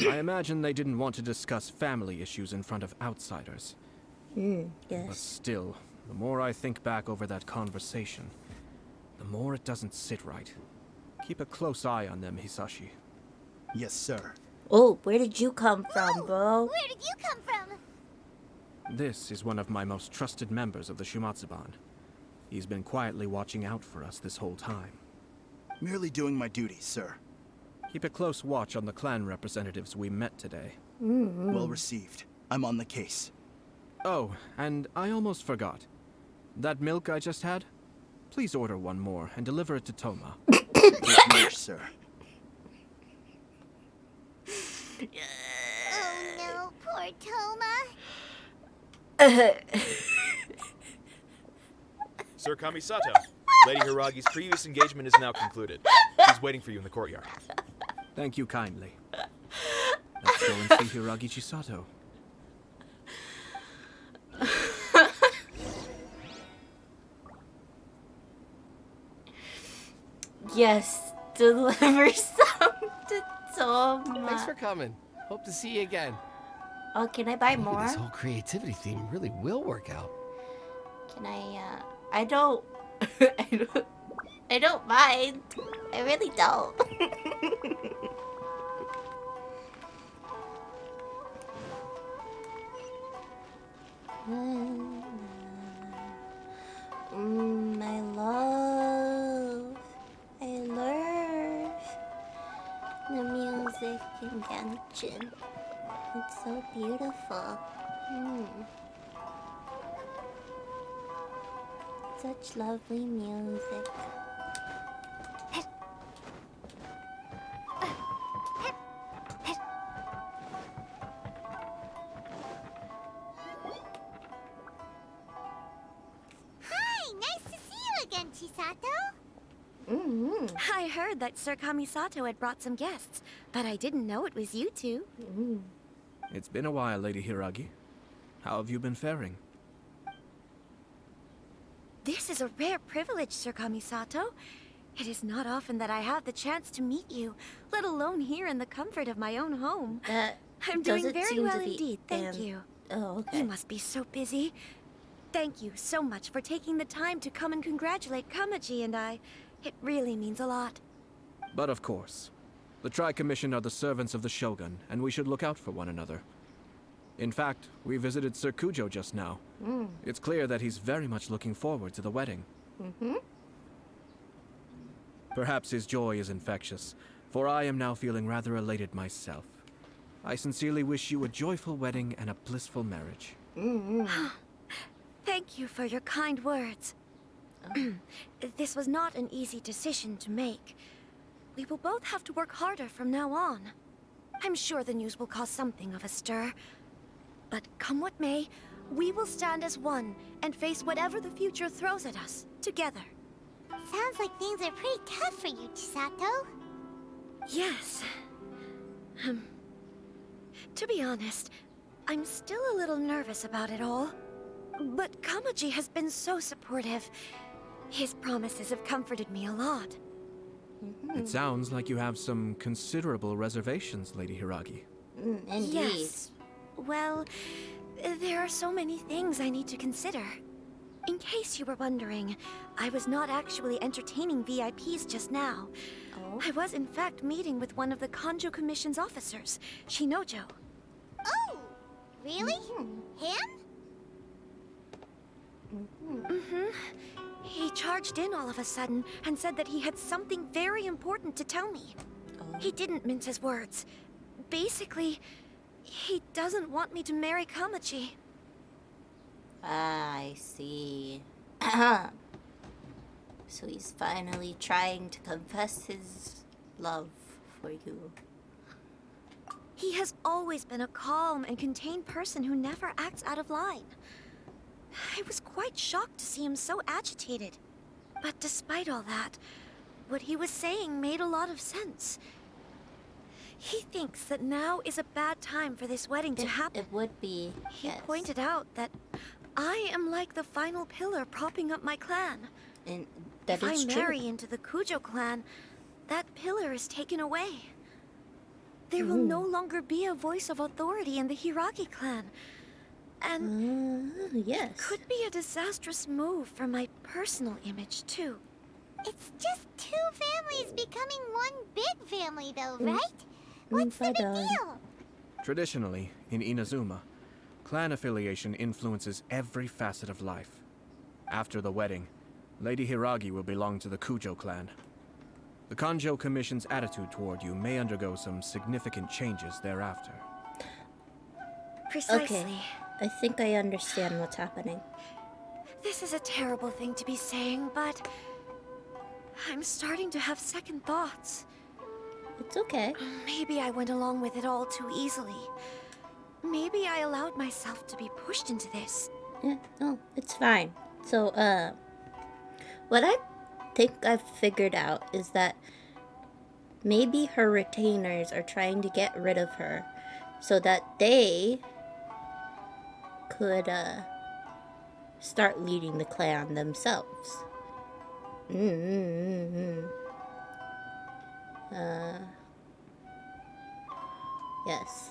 I imagine they didn't want to discuss family issues in front of outsiders. But Yes. still, the more I think back over that conversation, the more it doesn't sit right. Keep a close eye on them, Hisashi. Yes, sir. Oh, where did you come from, bro? Where did you come from? This is one of my most trusted members of the Shumatsuban. He's been quietly watching out for us this whole time. Merely doing my duties, sir. Keep a close watch on the clan representatives we met today. Well received. I'm on the case. Oh, and I almost forgot. That milk I just had? Please order one more and deliver it to Toma. With much, sir. Oh no, poor Toma. Sir Kamisato, Lady Hiragi's previous engagement is now concluded. She's waiting for you in the courtyard. Thank you kindly. Let's go and see Hiragi Chisato. Yes, deliver some to Toma. Thanks for coming. Hope to see you again. Oh, can I buy Maybe more? this whole creativity theme really will work out. Can I don't... I don't mind. I really don't. I love the music in Genshin. It's so beautiful. Such lovely music. Hi, nice to see you again, Chisato. I heard that Sir Kamisato had brought some guests, but I didn't know it was you two. It's been a while, Lady Hiragi. How have you been faring? This is a rare privilege, Sir Kamisato. It is not often that I have the chance to meet you, let alone here in the comfort of my own home. I'm doing doesn't very seem well to be, indeed, thank you. Oh, okay. You must be so busy. Thank you so much for taking the time to come and congratulate Kamaji and I. It really means a lot. But of course. The Tri-Commission are the servants of the Shogun, and we should look out for one another. In fact, we visited Sir Kujo just now. It's clear that he's very much looking forward to the wedding. Perhaps his joy is infectious, for I am now feeling rather elated myself. I sincerely wish you a joyful wedding and a blissful marriage. Thank you for your kind words. This was not an easy decision to make. We will both have to work harder from now on. I'm sure the news will cause something of a stir. But come what may, we will stand as one and face whatever the future throws at us, together. Sounds like things are pretty tough for you, Chisato. Yes. To be honest, I'm still a little nervous about it all. But Kamaji has been so supportive. His promises have comforted me a lot. It sounds like you have some considerable reservations, Lady Hiragi. Indeed. Yes. Well, there are so many things I need to consider. In case you were wondering, I was not actually entertaining VIPs just now. Oh. I was in fact meeting with one of the Kanjo Commission's officers, Shinojo. Oh, really? Him? He charged in all of a sudden and said that he had something very important to tell me. He didn't mince his words. Basically, he doesn't want me to marry Kamaji. I see. So he's finally trying to confess his love for you. He has always been a calm and contained person who never acts out of line. I was quite shocked to see him so agitated. But despite all that, what he was saying made a lot of sense. He thinks that now is a bad time for this wedding to happen. It would be, He yes. pointed out that I am like the final pillar propping up my clan. And that If is I true. marry into the Kujo clan, that pillar is taken away. There will no longer be a voice of authority in the Hiragi clan. And yes. it could be a disastrous move for my personal image, too. It's just two families becoming family, though, right? What's the big deal? Traditionally, in Inazuma, clan affiliation influences every facet of life. After the wedding, Lady Hiragi will belong to the Kujo clan. The Kanjo Commission's attitude toward you may undergo some significant changes thereafter. Precisely. Okay, I think I understand what's happening. This is a terrible thing to be saying, but I'm starting to have second thoughts. It's okay. Maybe I went along with it all too easily. Maybe I allowed myself to be pushed into this. Yeah, no, it's fine. So, what I think I've figured out is that maybe her retainers are trying to get rid of her so that they could, start leading the clan themselves. Yes.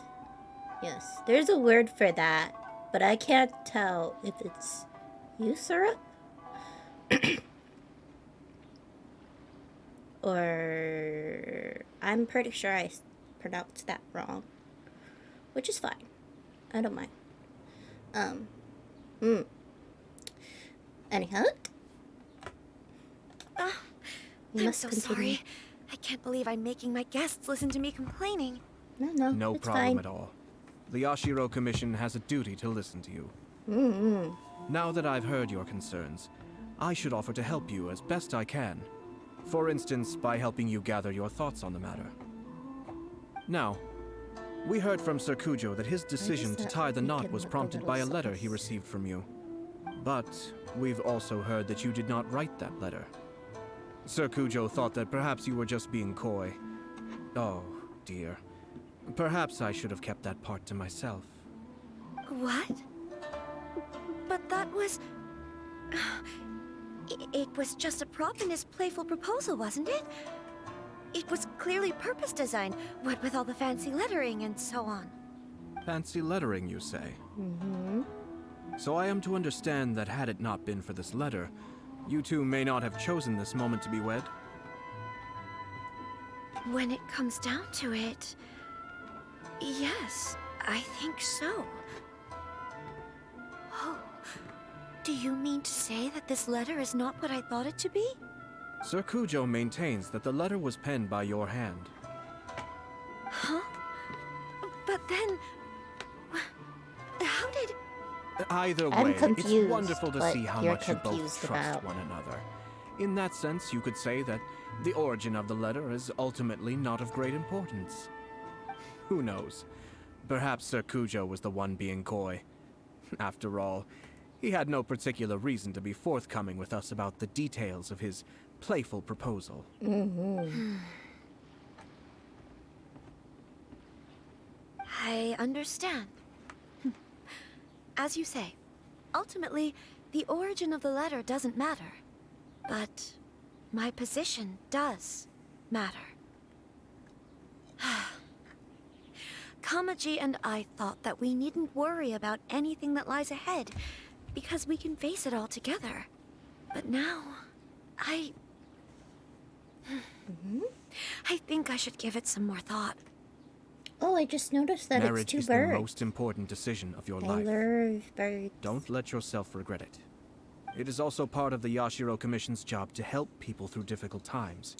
Yes, there's a word for that, but I can't tell if it's usurp or I'm pretty sure I pronounced that wrong, which is fine. I don't mind. Anyhow, I'm so sorry. I can't believe I'm making my guests listen to me complaining. No it's problem fine. at all. The Yashiro Commission has a duty to listen to you. Now that I've heard your concerns, I should offer to help you as best I can. For instance, by helping you gather your thoughts on the matter. Now, we heard from Sir Kujo that his decision to tie the knot was prompted by a letter he received from you. But we've also heard that you did not write that letter. Sir Kujo thought that perhaps you were just being coy. Oh, dear. Perhaps I should have kept that part to myself. What? But that was... It was just a prop in his playful proposal, wasn't it? It was clearly purpose designed, what with all the fancy lettering and so on. Fancy lettering, you say? So I am to understand that had it not been for this letter, you two may not have chosen this moment to be wed? When it comes down to it... Yes, I think so. Oh, do you mean to say that this letter is not what I thought it to be? Sir Kujo maintains that the letter was penned by your hand. Huh? But then... How did... Either I'm way, confused, it's wonderful to what see how you're much you both confused trust about. one another. In that sense, you could say that the origin of the letter is ultimately not of great importance. Who knows? Perhaps Sir Kujo was the one being coy. After all, he had no particular reason to be forthcoming with us about the details of his playful proposal. I understand. As you say, ultimately, the origin of the letter doesn't matter. But my position does matter. Kamaji and I thought that we needn't worry about anything that lies ahead, because we can face it all together. But now, I think I should give it some more thought. Oh, I just noticed that Marriage it's two is birds. the most important decision of your I life. love birds. Don't let yourself regret it. It is also part of the Yashiro Commission's job to help people through difficult times.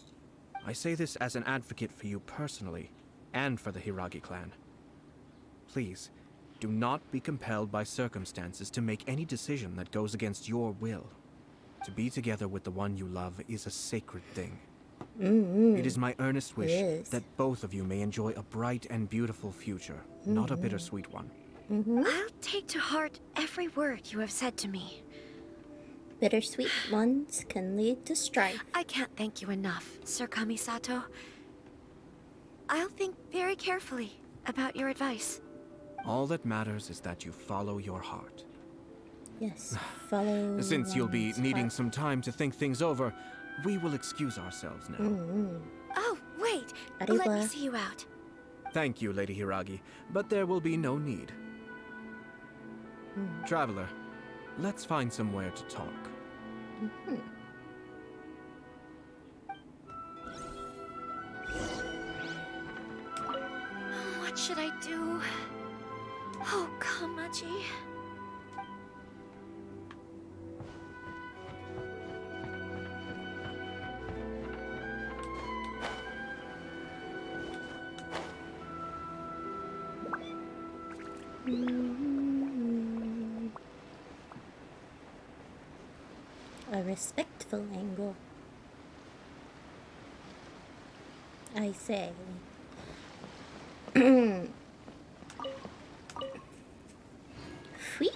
I say this as an advocate for you personally, and for the Hiragi clan. Please, do not be compelled by circumstances to make any decision that goes against your will. To be together with the one you love is a sacred thing. It is my earnest wish that both of you may enjoy a bright and beautiful future, not a bittersweet one. I'll take to heart every word you have said to me. Bittersweet ones can lead to strife. I can't thank you enough, Sir Kamisato. I'll think very carefully about your advice. All that matters is that you follow your heart. Yes, follow. Since you'll be one's needing heart. some time to think things over, we will excuse ourselves now. Oh, wait. Arriba. Let me see you out. Thank you, Lady Hiragi, but there will be no need. Traveler, let's find somewhere to talk. should I do? Oh, Kamaji. A respectful angle, I say. Sweet.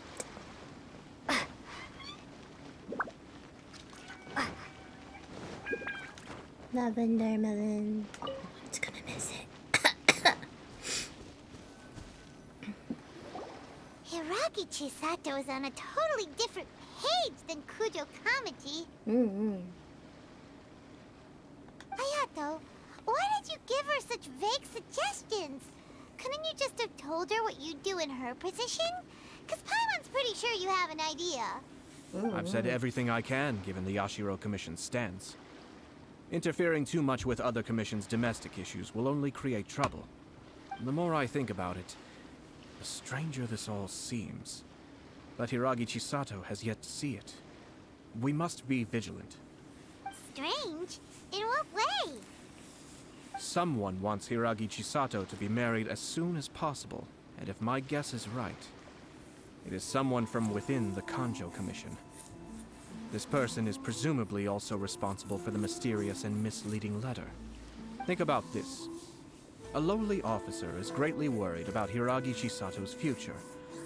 Lavender melon. It's gonna miss it. Hiragi Chisato is on a totally different page than Kujo Kamaji. Ayato, why did you give her such vague suggestions? Couldn't you just have told her what you'd do in her position? Because Paimon's pretty sure you have an idea. I've said everything I can, given the Yashiro Commission's stance. Interfering too much with other commissions' domestic issues will only create trouble. The more I think about it, the stranger this all seems. But Hiragi Chisato has yet to see it. We must be vigilant. Strange? In what way? Someone wants Hiragi Chisato to be married as soon as possible, and if my guess is right, it is someone from within the Kanjo Commission. This person is presumably also responsible for the mysterious and misleading letter. Think about this. A lowly officer is greatly worried about Hiragi Chisato's future,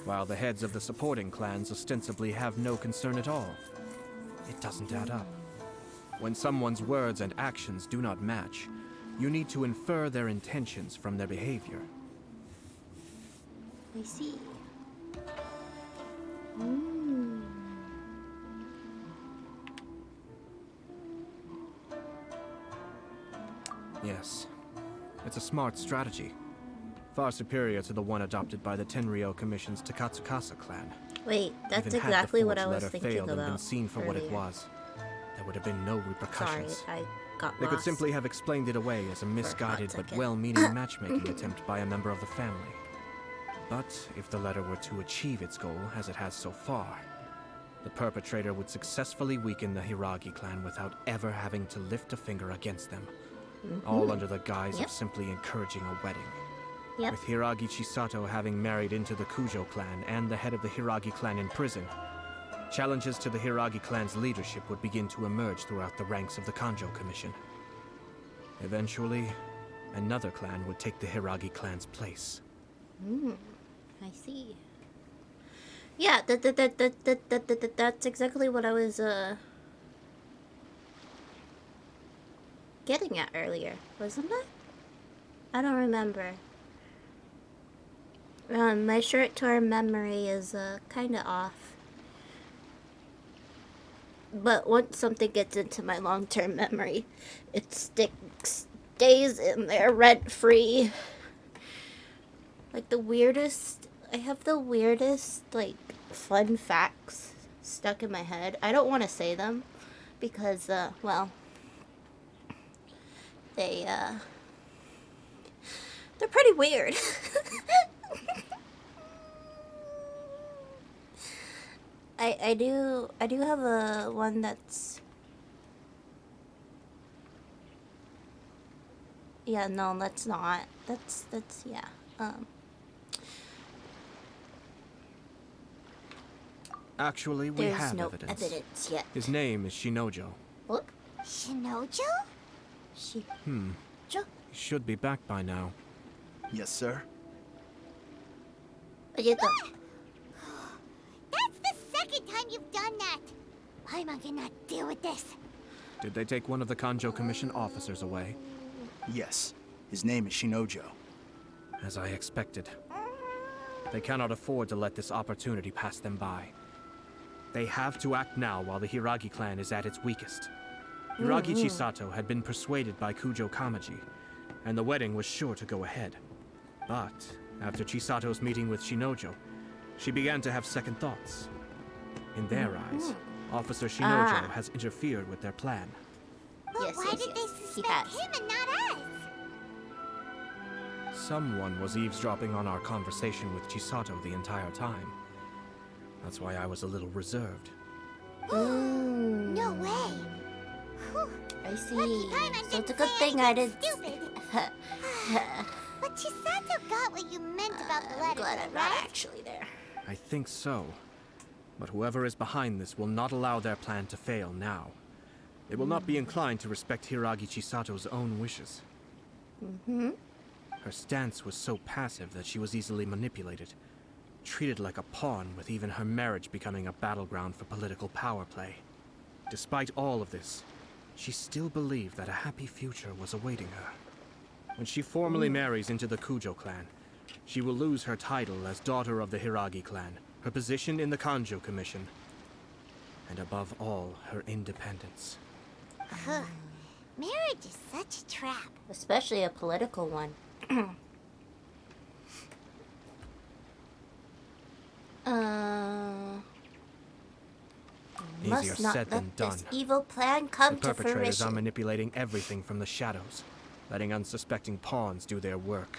while the heads of the supporting clans ostensibly have no concern at all. It doesn't add up. When someone's words and actions do not match, you need to infer their intentions from their behavior. I see. Yes. It's a smart strategy. Far superior to the one adopted by the Tenryou Commission's Takatsukasa clan. Wait, that's Even exactly had the what I forged was letter thinking failed about and been seen for what it earlier. was, there would have been no repercussions. Sorry, I got They lost. could simply have explained it away as a misguided but second. well-meaning matchmaking attempt by a member of the family. But if the letter were to achieve its goal, as it has so far, the perpetrator would successfully weaken the Hiragi clan without ever having to lift a finger against them. All under the guise Yep. of simply encouraging a wedding. Yep. With Hiragi Chisato having married into the Kujo clan and the head of the Hiragi clan in prison, challenges to the Hiragi clan's leadership would begin to emerge throughout the ranks of the Kanjo Commission. Eventually, another clan would take the Hiragi clan's place. I see. Yeah, that's exactly what I was getting at earlier, wasn't it? I don't remember. My short-term memory is kind of off. But once something gets into my long-term memory, it stays in there rent-free. Like I have the weirdest, like, fun facts stuck in my head. I don't want to say them because, well, they're pretty weird. I do have a one that's, yeah, no, that's not. That's yeah. Actually, we There's have no evidence. yet. His name is Shinojo. What? Shinojo? Jo? He should be back by now. Yes, sir. Ayato. That's the second time you've done that. Paimon cannot deal with this. Did they take one of the Kanjo Commission officers away? Yes. His name is Shinojo. As I expected. They cannot afford to let this opportunity pass them by. They have to act now while the Hiragi clan is at its weakest. Hiragi Chisato had been persuaded by Kujo Kamaji, and the wedding was sure to go ahead. But after Chisato's meeting with Shinojo, she began to have second thoughts. In their eyes, Officer Shinojo has interfered with their plan. But Yes, why yes, did yes. they He suspect has. him and not us? someone was eavesdropping on our conversation with Chisato the entire time. That's why I was a little reserved. No way. Whew. I see. Lucky Paimon So it's a didn't good say thing I anything didn't. stupid. But Chisato got what you meant about the I'm letter, glad I'm not right? actually there. I think so. But whoever is behind this will not allow their plan to fail now. They will not be inclined to respect Hiragi Chisato's own wishes. Her stance was so passive that she was easily manipulated, treated like a pawn, with even her marriage becoming a battleground for political power play. Despite all of this, she still believed that a happy future was awaiting her. When she formally marries into the Kujo clan, she will lose her title as daughter of the Hiragi clan, her position in the Kanjo Commission, and above all, her independence. Marriage is such a trap. Especially a political one. Easier Must not said than let done. this evil plan come The to perpetrators are fruition. manipulating everything from the shadows, letting unsuspecting pawns do their work.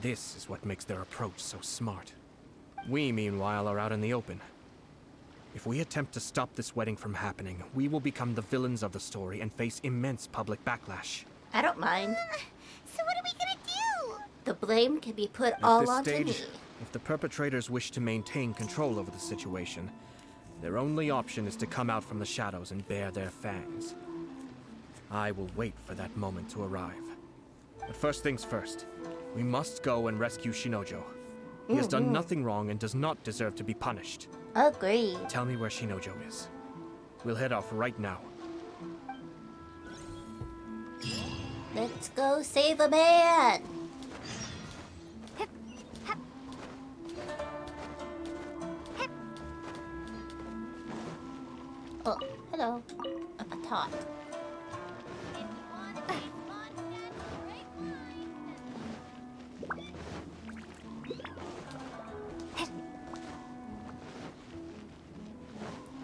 This is what makes their approach so smart. We, meanwhile, are out in the open. If we attempt to stop this wedding from happening, we will become the villains of the story and face immense public backlash. I don't mind. So what are we gonna do? The blame can be put At all this onto stage, me. if the perpetrators wish to maintain control over the situation, their only option is to come out from the shadows and bare their fangs. I will wait for that moment to arrive. But first things first, we must go and rescue Shinojo. He has done nothing wrong and does not deserve to be punished. Agreed. Tell me where Shinojo is. We'll head off right now. Let's go save a man. Oh, hello. A tot.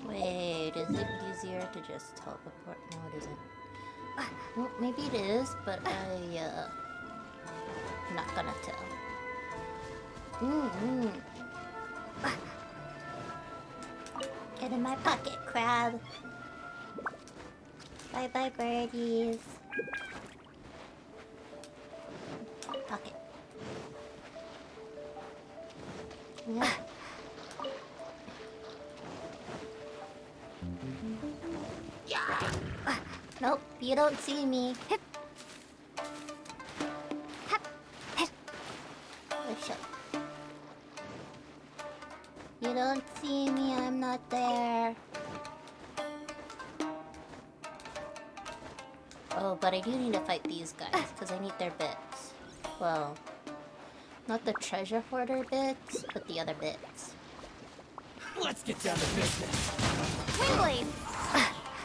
Wait, is it easier to just teleport? No, it isn't. Well, maybe it is, but I'm not gonna tell. Get in my pocket, crab. Bye bye, birdies. Pocket. Yeah. Nope, you don't see me. Push up. You don't see me, I'm not there. Oh, but I do need to fight these guys, because I need their bits. Well, not the treasure hoarder bits, but the other bits. Let's get down to business. Windblade,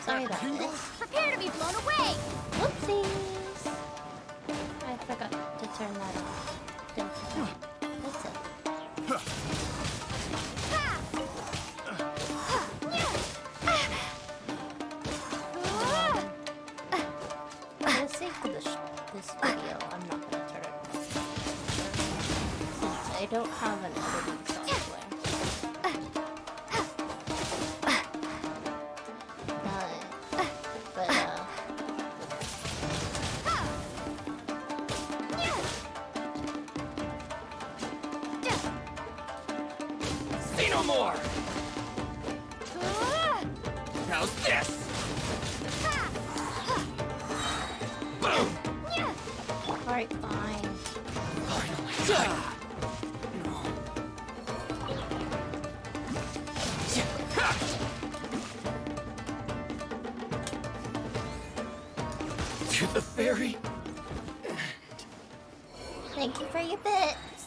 Sorry about this. prepare to be blown away. Whoopsies! I forgot to turn that off. That's it. For the sake of this video, I'm not gonna turn it off. Since I don't have an editing software. But Say no more! How's this? Boom! alright, fine. To the ferry. Thank you for your bits.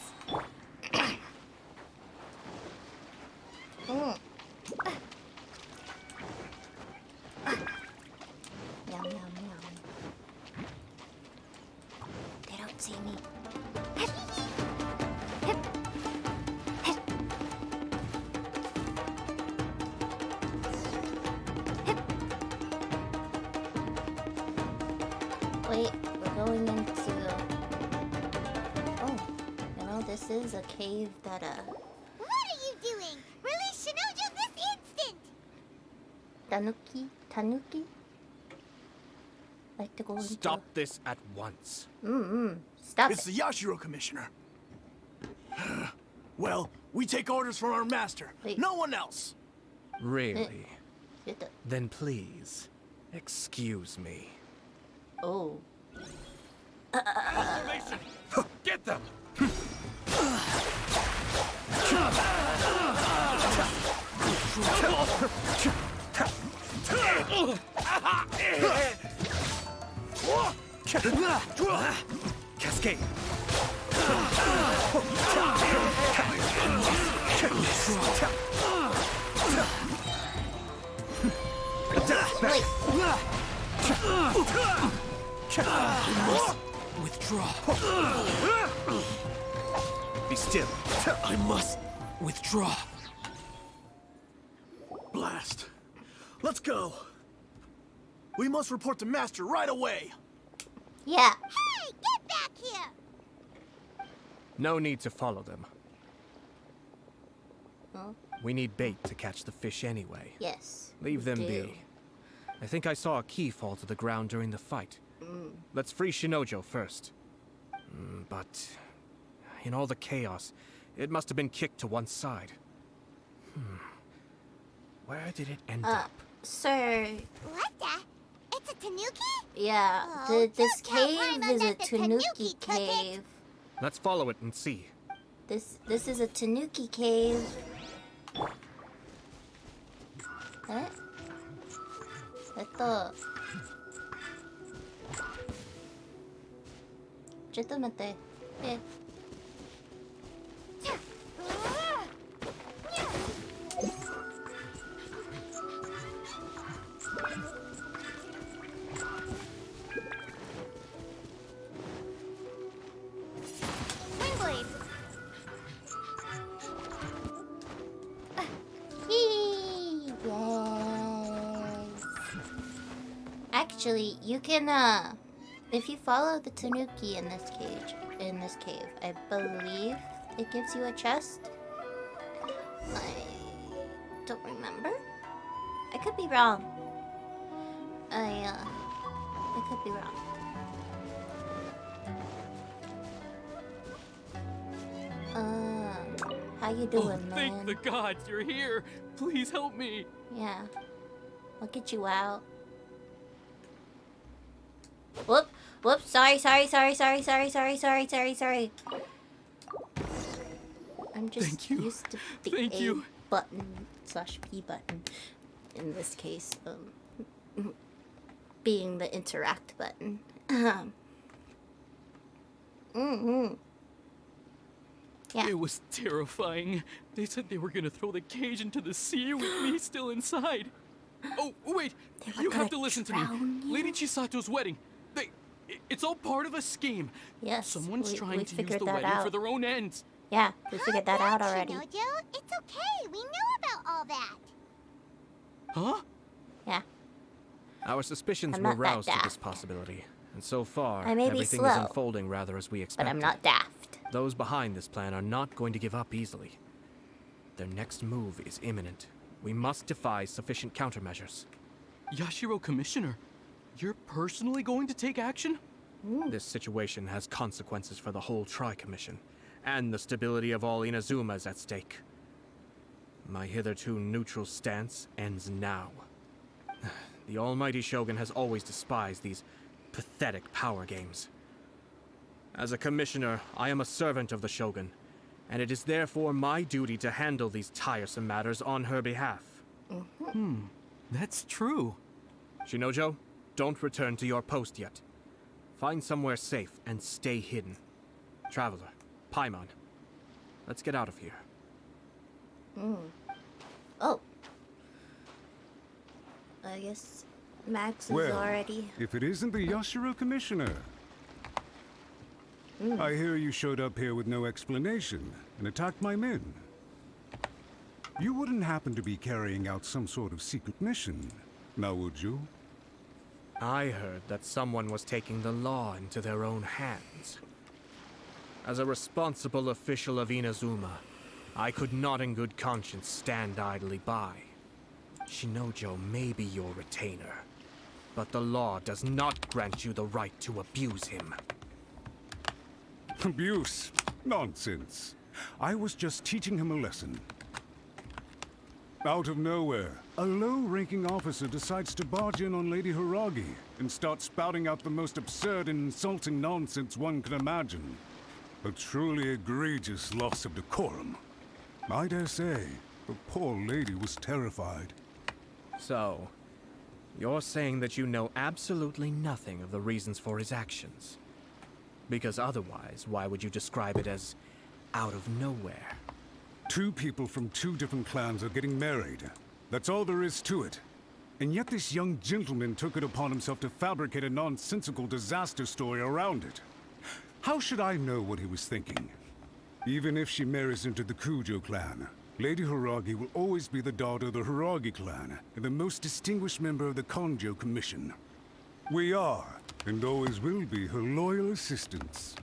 Yum, yum, yum. They don't see me. Wait, we're going into this is a cave that What are you doing? Release Shinojo this instant! Tanuki? Like to go into. Stop this at once. Stop It's it. the Yashiro Commissioner. Well, we take orders from our master. Wait. No one else. Really? Get the- Then please, excuse me. Oh. Exclamation! Get them! Cascade. Wait. Withdraw. Be still. I must withdraw. Blast. Let's go. We must report to Master right away. Yeah. Hey, get back here! No need to follow them. Oh, We need bait to catch the fish anyway. yes. Leave we them do. be. I think I saw a key fall to the ground during the fight. Let's free Shinojo first. But in all the chaos, it must have been kicked to one side. Where did it end up? Sir, What the? It's a tanuki? yeah, Oh, this just tell cave Paimon is a that the tanuki Tanuki took it. cave. Let's follow it and see. This is a Tanuki cave. Eh? ちょっと待って。Wingblade. Yes. Actually, you can if you follow the Tanuki in this cave, I believe it gives you a chest. I don't remember. I could be wrong. I could be wrong. How you doing, man? Thank the gods you're here. Please help me. Yeah. I'll get you out. Whoop! Sorry. I'm just Thank you. used to the Thank A you. button / P button. In this case, being the interact button. Yeah. It was terrifying. They said they were gonna throw the cage into the sea with me still inside. Oh, wait! They were You have gonna to listen to drown me. you? Lady Chisato's wedding. It's all part of a scheme. Yes. Someone's we trying to use figured the that wedding out. for their own ends. Yeah, we figured that out already. Shinojo, it's okay. We know about all that. Huh? Yeah. Our suspicions I'm were not that roused to this daft. possibility, and so far, I may be everything is slow, unfolding rather as we But expected. I'm not daft. Those behind this plan are not going to give up easily. Their next move is imminent. We must devise sufficient countermeasures. Yashiro Commissioner, you're personally going to take action? This situation has consequences for the whole Tri-Commission, and the stability of all Inazumas at stake. My hitherto neutral stance ends now. The almighty Shogun has always despised these pathetic power games. As a commissioner, I am a servant of the Shogun, and it is therefore my duty to handle these tiresome matters on her behalf. That's true. Shinojo, don't return to your post yet. Find somewhere safe and stay hidden. Traveler, Paimon, let's get out of here. Oh. I guess Max is Well, already. if it isn't the Yashiro Commissioner. I hear you showed up here with no explanation and attacked my men. You wouldn't happen to be carrying out some sort of secret mission, now would you? I heard that someone was taking the law into their own hands. As a responsible official of Inazuma, I could not in good conscience stand idly by. Shinojo may be your retainer, but the law does not grant you the right to abuse him. Abuse? Nonsense. I was just teaching him a lesson. Out of nowhere, a low-ranking officer decides to barge in on Lady Hiragi and start spouting out the most absurd and insulting nonsense one can imagine. A truly egregious loss of decorum. I dare say, the poor lady was terrified. So, you're saying that you know absolutely nothing of the reasons for his actions? Because otherwise, why would you describe it as out of nowhere? Two people from two different clans are getting married. That's all there is to it. And yet this young gentleman took it upon himself to fabricate a nonsensical disaster story around it. How should I know what he was thinking? Even if she marries into the Kujo clan, Lady Hiragi will always be the daughter of the Hiragi clan and the most distinguished member of the Kanjo Commission. We are, and always will be, her loyal assistants.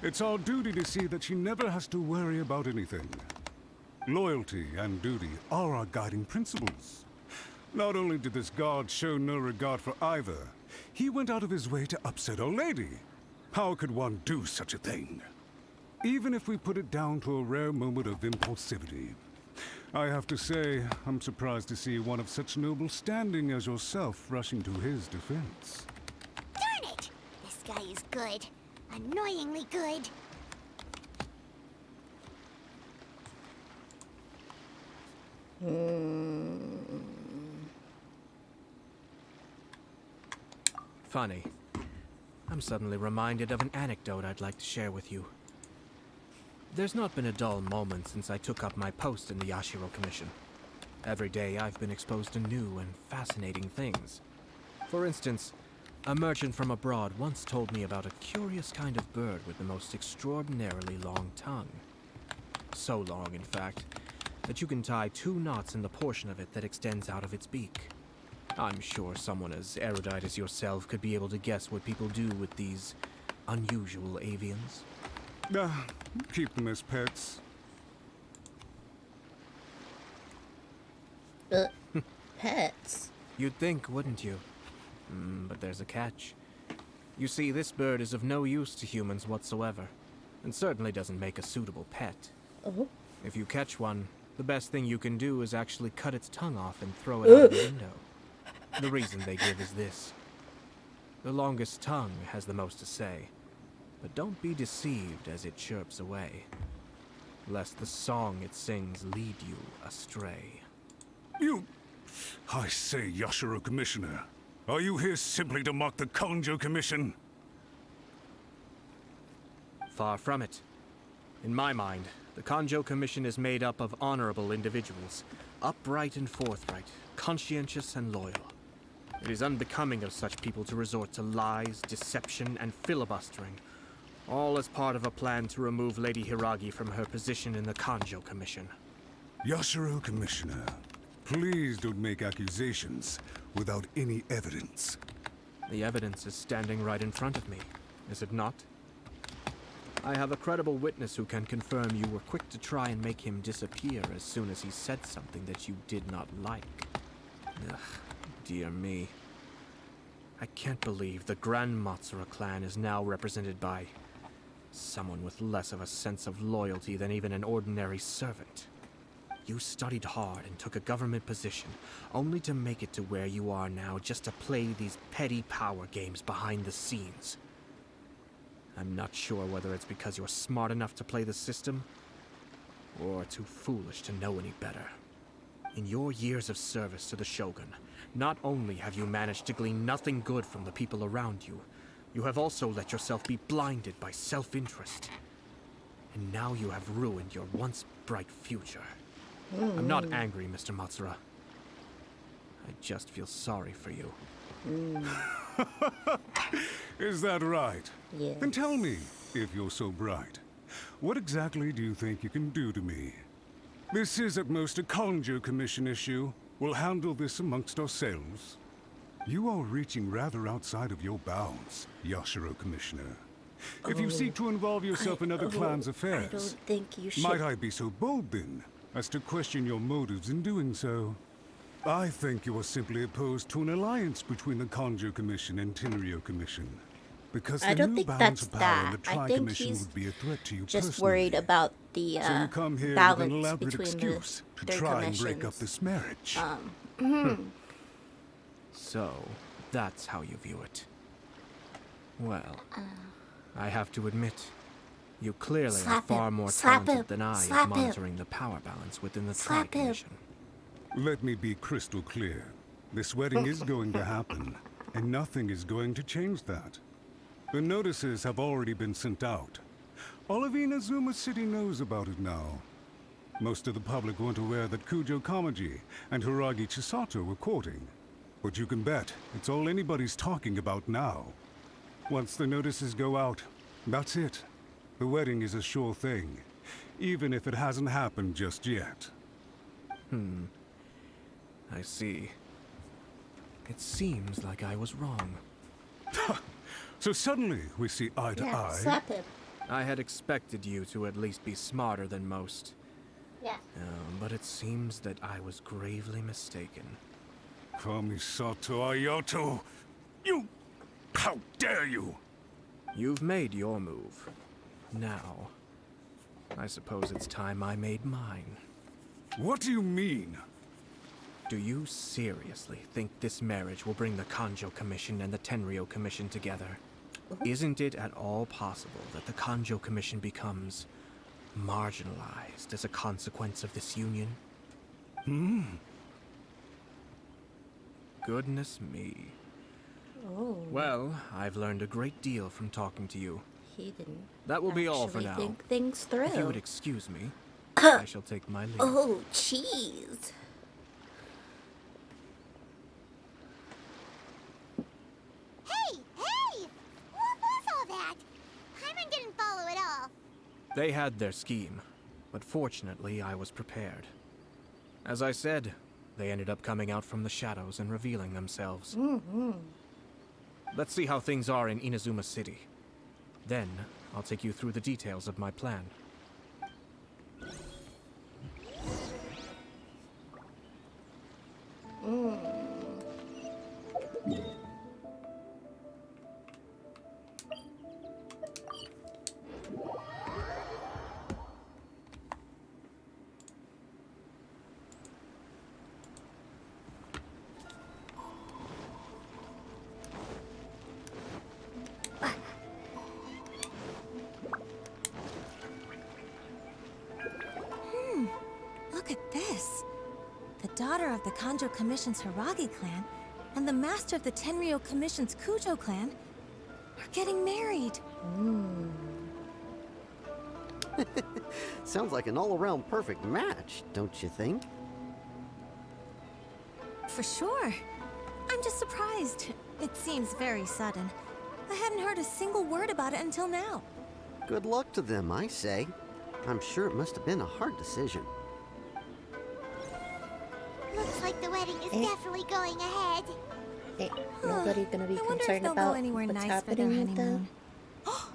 It's our duty to see that she never has to worry about anything. Loyalty and duty are our guiding principles. Not only did this guard show no regard for either, he went out of his way to upset our lady. How could one do such a thing? Even if we put it down to a rare moment of impulsivity. I have to say, I'm surprised to see one of such noble standing as yourself rushing to his defense. Darn it! This guy is good. Annoyingly good. Funny. I'm suddenly reminded of an anecdote I'd like to share with you. There's not been a dull moment since I took up my post in the Yashiro Commission. Every day I've been exposed to new and fascinating things. For instance, a merchant from abroad once told me about a curious kind of bird with the most extraordinarily long tongue. So long, in fact, that you can tie 2 knots in the portion of it that extends out of its beak. I'm sure someone as erudite as yourself could be able to guess what people do with these unusual avians. Keep them as pets. Pets? You'd think, wouldn't you? But there's a catch. You see, this bird is of no use to humans whatsoever, and certainly doesn't make a suitable pet. Oh? If you catch one, the best thing you can do is actually cut its tongue off and throw it out the window. The reason they give is this. The longest tongue has the most to say, but don't be deceived as it chirps away, lest the song it sings lead you astray. I say, Yashiro Commissioner, are you here simply to mock the Kanjo Commission? Far from it. In my mind, the Kanjo Commission is made up of honorable individuals, upright and forthright, conscientious and loyal. It is unbecoming of such people to resort to lies, deception, and filibustering, all as part of a plan to remove Lady Hiragi from her position in the Kanjo Commission. Yashiro Commissioner, please don't make accusations without any evidence. The evidence is standing right in front of me, is it not? I have a credible witness who can confirm you were quick to try and make him disappear as soon as he said something that you did not like. Ugh, dear me. I can't believe the Grand Matsura clan is now represented by someone with less of a sense of loyalty than even an ordinary servant. You studied hard and took a government position, only to make it to where you are now just to play these petty power games behind the scenes. I'm not sure whether it's because you're smart enough to play the system, or too foolish to know any better. In your years of service to the Shogun, not only have you managed to glean nothing good from the people around you, you have also let yourself be blinded by self-interest. And now you have ruined your once bright future. I'm not angry, Mr. Matsura. I just feel sorry for you. Is that right? Yes. Then tell me, if you're so bright, what exactly do you think you can do to me? This is at most a Kanjo Commission issue. We'll handle this amongst ourselves. You are reaching rather outside of your bounds, Yashiro Commissioner. If you seek to involve yourself in other clans' I affairs, don't think you should. might I be so bold then as to question your motives in doing so? I think you are simply opposed to an alliance between the Conjo Commission and Tenryo Commission. Because I the don't new think balance that's of power in that. the I Tri think Commission he's would be a threat to you just personally. worried about the So you come here with an balance elaborate between the excuse to three try and break up commissions. this marriage. So, that's how you view it. Well, I have to admit, you clearly are Slap far him. more Slap talented him. than I at Slap him. monitoring the power balance within the Tri Slap him. Commission. Let me be crystal clear. This wedding is going to happen, and nothing is going to change that. The notices have already been sent out. All of Inazuma City knows about it now. Most of the public weren't aware that Kujo Kamaji and Hiragi Chisato were courting. But you can bet it's all anybody's talking about now. Once the notices go out, that's it. The wedding is a sure thing, even if it hasn't happened just yet. I see. It seems like I was wrong. So suddenly we see eye to Yeah, eye. slap him. I had expected you to at least be smarter than most. Yeah. But it seems that I was gravely mistaken. Kamisato Ayato! You... How dare you! You've made your move. Now, I suppose it's time I made mine. What do you mean? Do you seriously think this marriage will bring the Kanjo Commission and the Tenryo Commission together? Isn't it at all possible that the Kanjo Commission becomes marginalized as a consequence of this union? Goodness me. Oh. Well, I've learned a great deal from talking to you. He didn't. That will be all for actually now. Think things through. If you would excuse me, I shall take my leave. Oh, jeez. Hey! Hey! What was all that? Paimon didn't follow at all. They had their scheme, but fortunately I was prepared. As I said, they ended up coming out from the shadows and revealing themselves. Let's see how things are in Inazuma City. Then, I'll take you through the details of my plan. Look at this. The daughter of the Kanjo Commission's Hiragi clan and the master of the Tenryo Commission's Kujo clan are getting married. Sounds like an all-around perfect match, don't you think? For sure. I'm just surprised. It seems very sudden. I hadn't heard a single word about it until now. Good luck to them, I say. I'm sure it must have been a hard decision. Looks like the wedding is definitely going ahead. Hey, nobody gonna be I wonder if concerned they'll go about anywhere what's nice for their happening with them? honeymoon.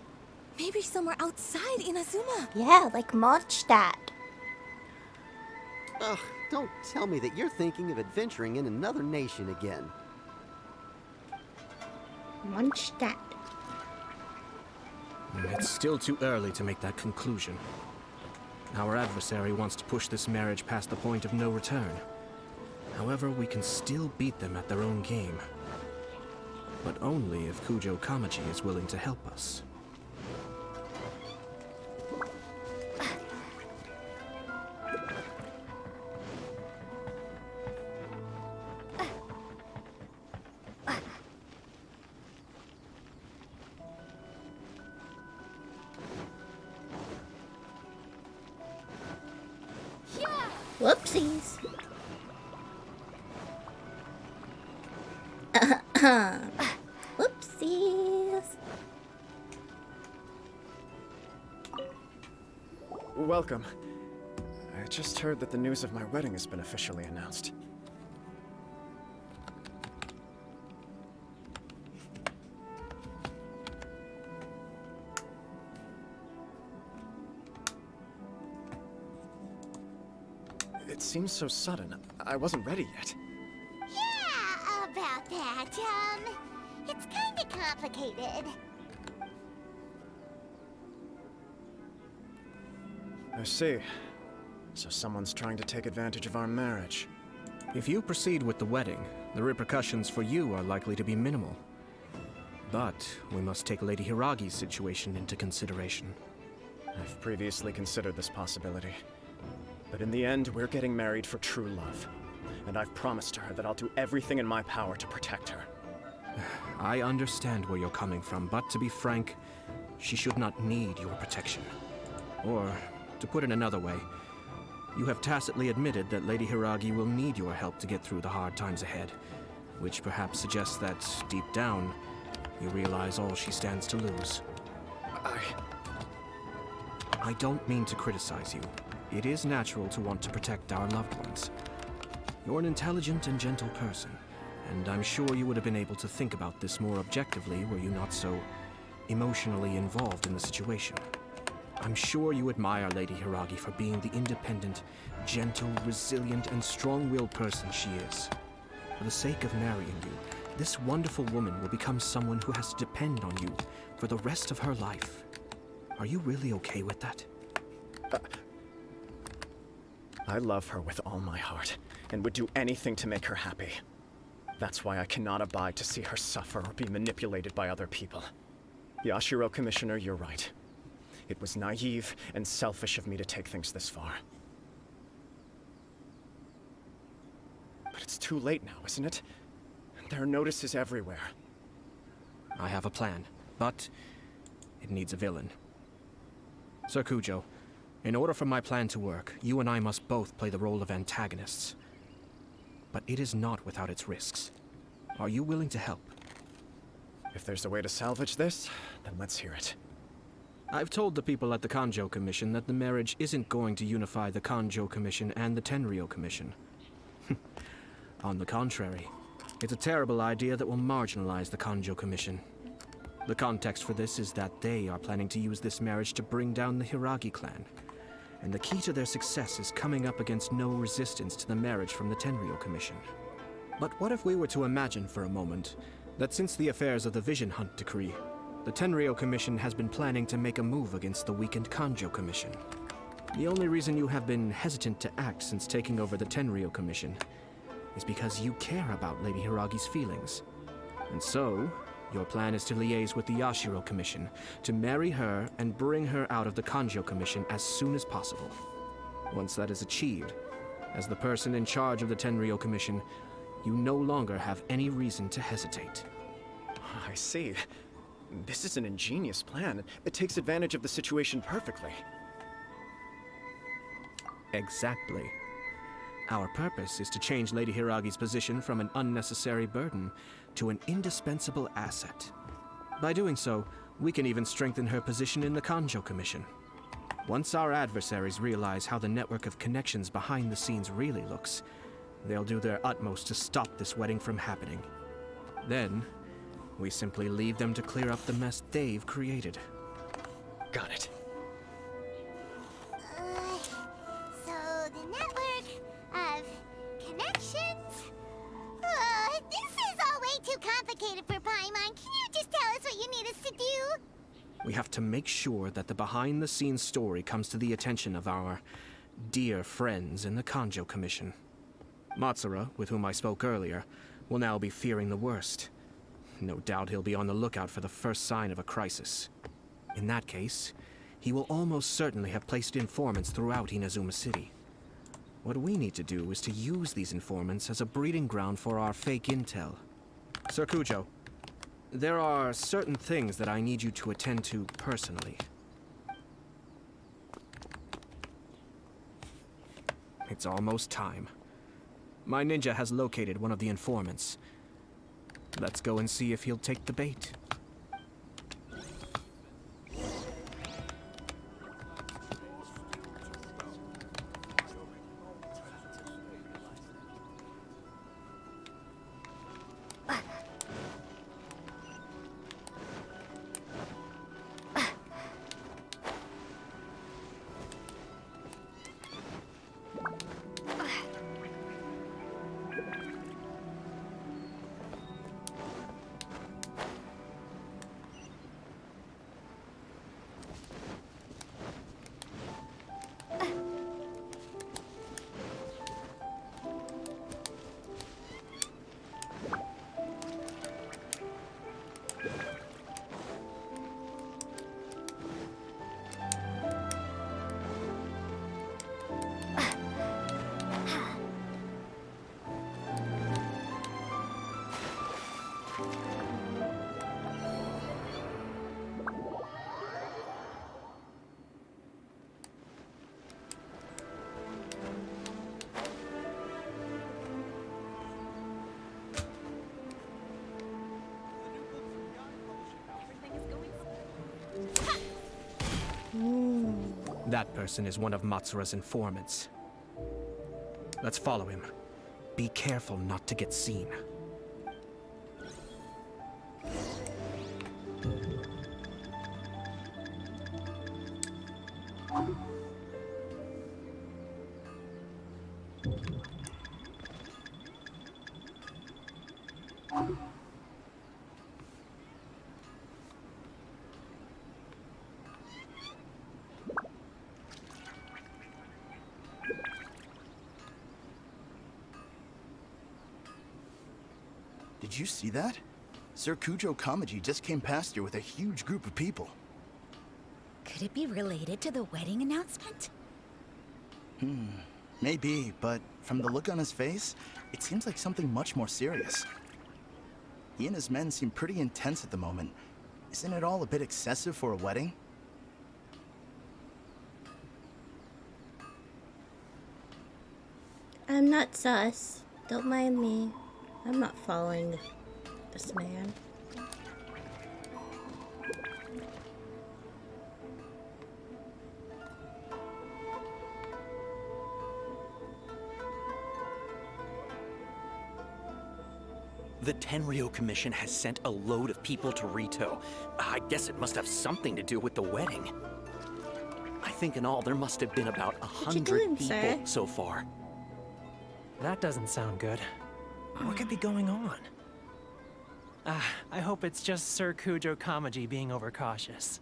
Maybe somewhere outside Inazuma. Yeah, like Mondstadt. Ugh, don't tell me that you're thinking of adventuring in another nation again. Mondstadt. It's still too early to make that conclusion. Our adversary wants to push this marriage past the point of no return. However, we can still beat them at their own game. But only if Kujo Kamaji is willing to help us. Whoopsies. Whoopsies. Welcome. I just heard that the news of my wedding has been officially announced. It seems so sudden. I wasn't ready yet. Yeah, about that. It's kinda complicated. I see. So someone's trying to take advantage of our marriage. If you proceed with the wedding, the repercussions for you are likely to be minimal. But we must take Lady Hiragi's situation into consideration. I've previously considered this possibility. But in the end, we're getting married for true love. And I've promised her that I'll do everything in my power to protect her. I understand where you're coming from, but to be frank, she should not need your protection. Or, to put it another way, you have tacitly admitted that Lady Hiragi will need your help to get through the hard times ahead, which perhaps suggests that, deep down, you realize all she stands to lose. I don't mean to criticize you. It is natural to want to protect our loved ones. You're an intelligent and gentle person, and I'm sure you would have been able to think about this more objectively were you not so emotionally involved in the situation. I'm sure you admire Lady Hiragi for being the independent, gentle, resilient, and strong-willed person she is. For the sake of marrying you, this wonderful woman will become someone who has to depend on you for the rest of her life. Are you really okay with that? I love her with all my heart, and would do anything to make her happy. That's why I cannot abide to see her suffer or be manipulated by other people. Yashiro Commissioner, you're right. It was naive and selfish of me to take things this far. But it's too late now, isn't it? There are notices everywhere. I have a plan, but it needs a villain. Sir Kujo, in order for my plan to work, you and I must both play the role of antagonists. But it is not without its risks. Are you willing to help? If there's a way to salvage this, then let's hear it. I've told the people at the Kanjo Commission that the marriage isn't going to unify the Kanjo Commission and the Tenryou Commission. On the contrary, it's a terrible idea that will marginalize the Kanjo Commission. The context for this is that they are planning to use this marriage to bring down the Hiragi clan. And the key to their success is coming up against no resistance to the marriage from the Tenryou Commission. But what if we were to imagine for a moment that since the affairs of the Vision Hunt Decree, the Tenryou Commission has been planning to make a move against the weakened Kanjo Commission? The only reason you have been hesitant to act since taking over the Tenryou Commission is because you care about Lady Hiragi's feelings. And so, your plan is to liaise with the Yashiro Commission, to marry her and bring her out of the Kanjo Commission as soon as possible. Once that is achieved, as the person in charge of the Tenryou Commission, you no longer have any reason to hesitate. I see. This is an ingenious plan. It takes advantage of the situation perfectly. Exactly. Our purpose is to change Lady Hiragi's position from an unnecessary burden to an indispensable asset. By doing so, we can even strengthen her position in the Kanjo Commission. Once our adversaries realize how the network of connections behind the scenes really looks, they'll do their utmost to stop this wedding from happening. Then, we simply leave them to clear up the mess they've created. Got it. So the network of connections? This is all way too complicated for Paimon. Can you just tell us what you need us to do? We have to make sure that the behind-the-scenes story comes to the attention of our dear friends in the Kanjo Commission. Matsura, with whom I spoke earlier, will now be fearing the worst. No doubt he'll be on the lookout for the first sign of a crisis. In that case, he will almost certainly have placed informants throughout Inazuma City. What we need to do is to use these informants as a breeding ground for our fake intel. Sir Kujo, there are certain things that I need you to attend to personally. It's almost time. My ninja has located one of the informants. Let's go and see if he'll take the bait. That person is one of Matsura's informants. Let's follow him. Be careful not to get seen. Did you see that? Sir Kujo Kamaji just came past here with a huge group of people. Could it be related to the wedding announcement? Maybe, but from the look on his face, it seems like something much more serious. He and his men seem pretty intense at the moment. Isn't it all a bit excessive for a wedding? I'm not sus. Don't mind me. I'm not following this man. The Tenryo Commission has sent a load of people to Rito. I guess it must have something to do with the wedding. I think in all there must have been about 100 people so far. That doesn't sound good. What could be going on? I hope it's just Sir Kujo Kamaji being overcautious.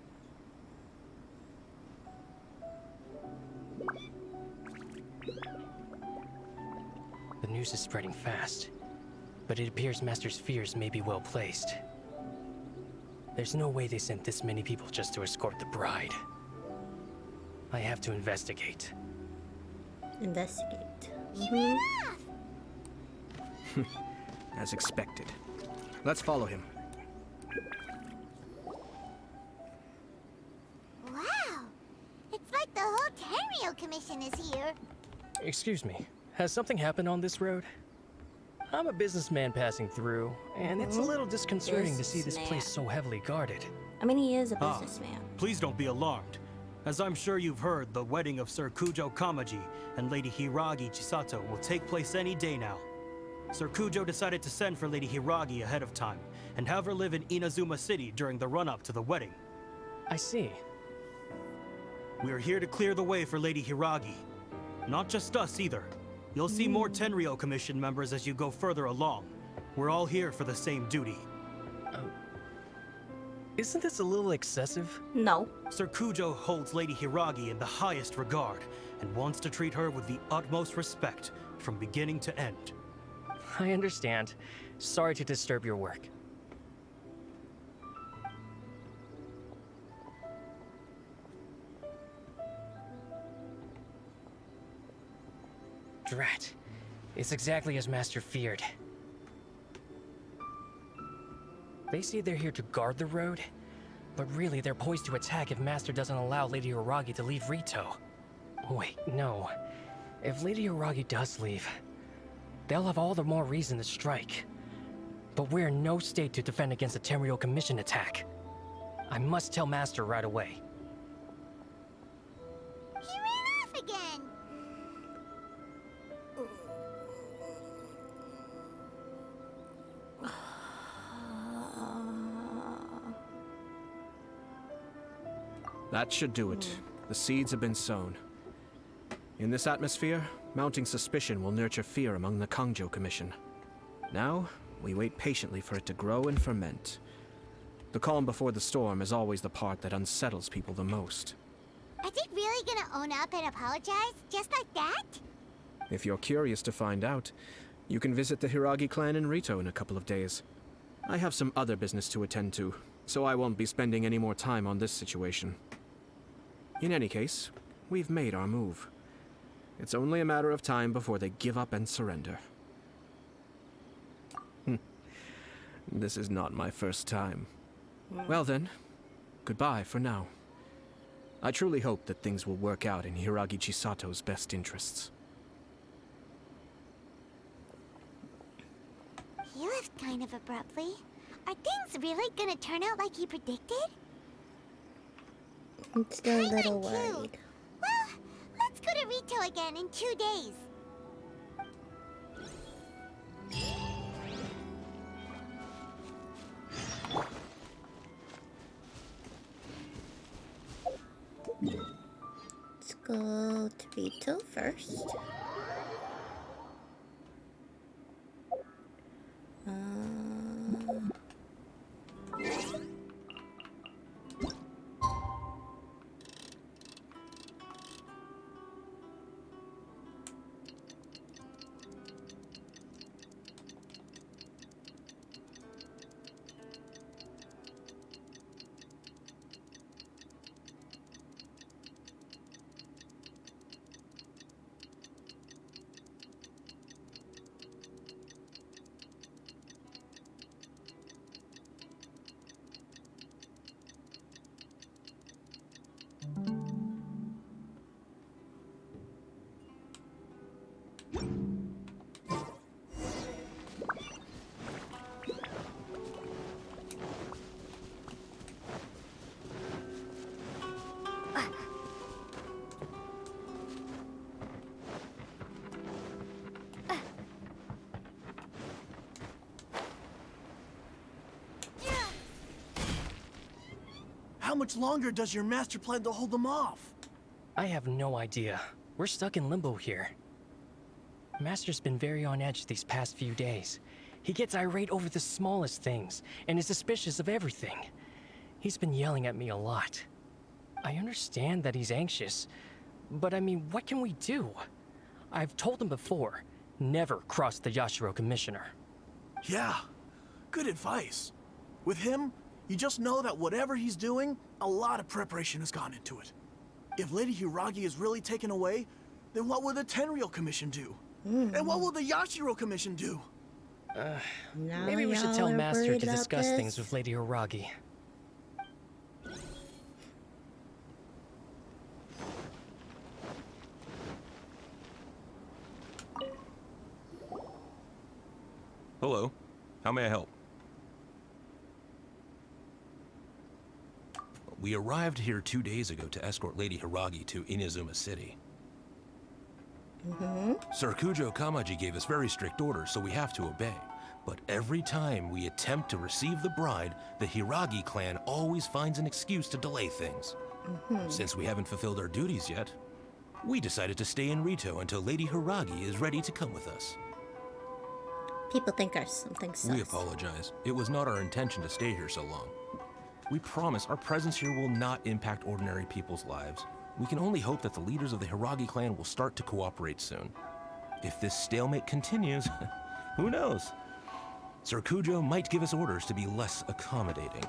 The news is spreading fast, but it appears Master's fears may be well placed. There's no way they sent this many people just to escort the bride. I have to investigate. Investigate. As expected. Let's follow him. Wow! It's like the whole Tenryo Commission is here. Excuse me, has something happened on this road? I'm a businessman passing through, and it's a little disconcerting to see this place so heavily guarded. I mean, he is a businessman. Please don't be alarmed. As I'm sure you've heard, the wedding of Sir Kujo Kamaji and Lady Hiragi Chisato will take place any day now. Sir Kujo decided to send for Lady Hiragi ahead of time and have her live in Inazuma City during the run-up to the wedding. I see. We are here to clear the way for Lady Hiragi. Not just us either. You'll see more Tenryo Commission members as you go further along. We're all here for the same duty. Isn't this a little excessive? No. Sir Kujo holds Lady Hiragi in the highest regard and wants to treat her with the utmost respect from beginning to end. I understand. Sorry to disturb your work. Drat. It's exactly as Master feared. They say they're here to guard the road, but really they're poised to attack if Master doesn't allow Lady Hiragi to leave Rito. Wait, no. If Lady Hiragi does leave, they'll have all the more reason to strike. But we're in no state to defend against a Tenryo Commission attack. I must tell Master right away. He ran off again! That should do it. The seeds have been sown. In this atmosphere, mounting suspicion will nurture fear among the Kangjo Commission. Now, we wait patiently for it to grow and ferment. The calm before the storm is always the part that unsettles people the most. Are they really gonna own up and apologize, just like that? If you're curious to find out, you can visit the Hiragi clan in Rito in a couple of days. I have some other business to attend to, so I won't be spending any more time on this situation. In any case, we've made our move. It's only a matter of time before they give up and surrender. This is not my first time. Well then, goodbye for now. I truly hope that things will work out in Hiragi Chisato's best interests. He left kind of abruptly. Are things really gonna turn out like he predicted? I'm still a little worried. Well, let's go to Rito again in 2 days. Let's go to Rito first. How much longer does your master plan to hold them off? I have no idea. We're stuck in limbo here. Master's been very on edge these past few days. He gets irate over the smallest things, and is suspicious of everything. He's been yelling at me a lot. I understand that he's anxious, but I mean, what can we do? I've told him before, never cross the Yashiro Commissioner. Yeah, good advice. With him, you just know that whatever he's doing, a lot of preparation has gone into it. If Lady Hiragi is really taken away, then what will the Tenryou Commission do? And what will the Yashiro Commission do? Maybe we should tell Master to discuss things with Lady Hiragi. Hello. How may I help? We arrived here 2 days ago to escort Lady Hiragi to Inazuma City. Sir Kujo Kamaji gave us very strict orders, so we have to obey. But every time we attempt to receive the bride, the Hiragi clan always finds an excuse to delay things. Since we haven't fulfilled our duties yet, we decided to stay in Rito until Lady Hiragi is ready to come with us. People think there's something sus. We apologize. It was not our intention to stay here so long. We promise our presence here will not impact ordinary people's lives. We can only hope that the leaders of the Hiragi clan will start to cooperate soon. If this stalemate continues, who knows? Sir Kujo might give us orders to be less accommodating.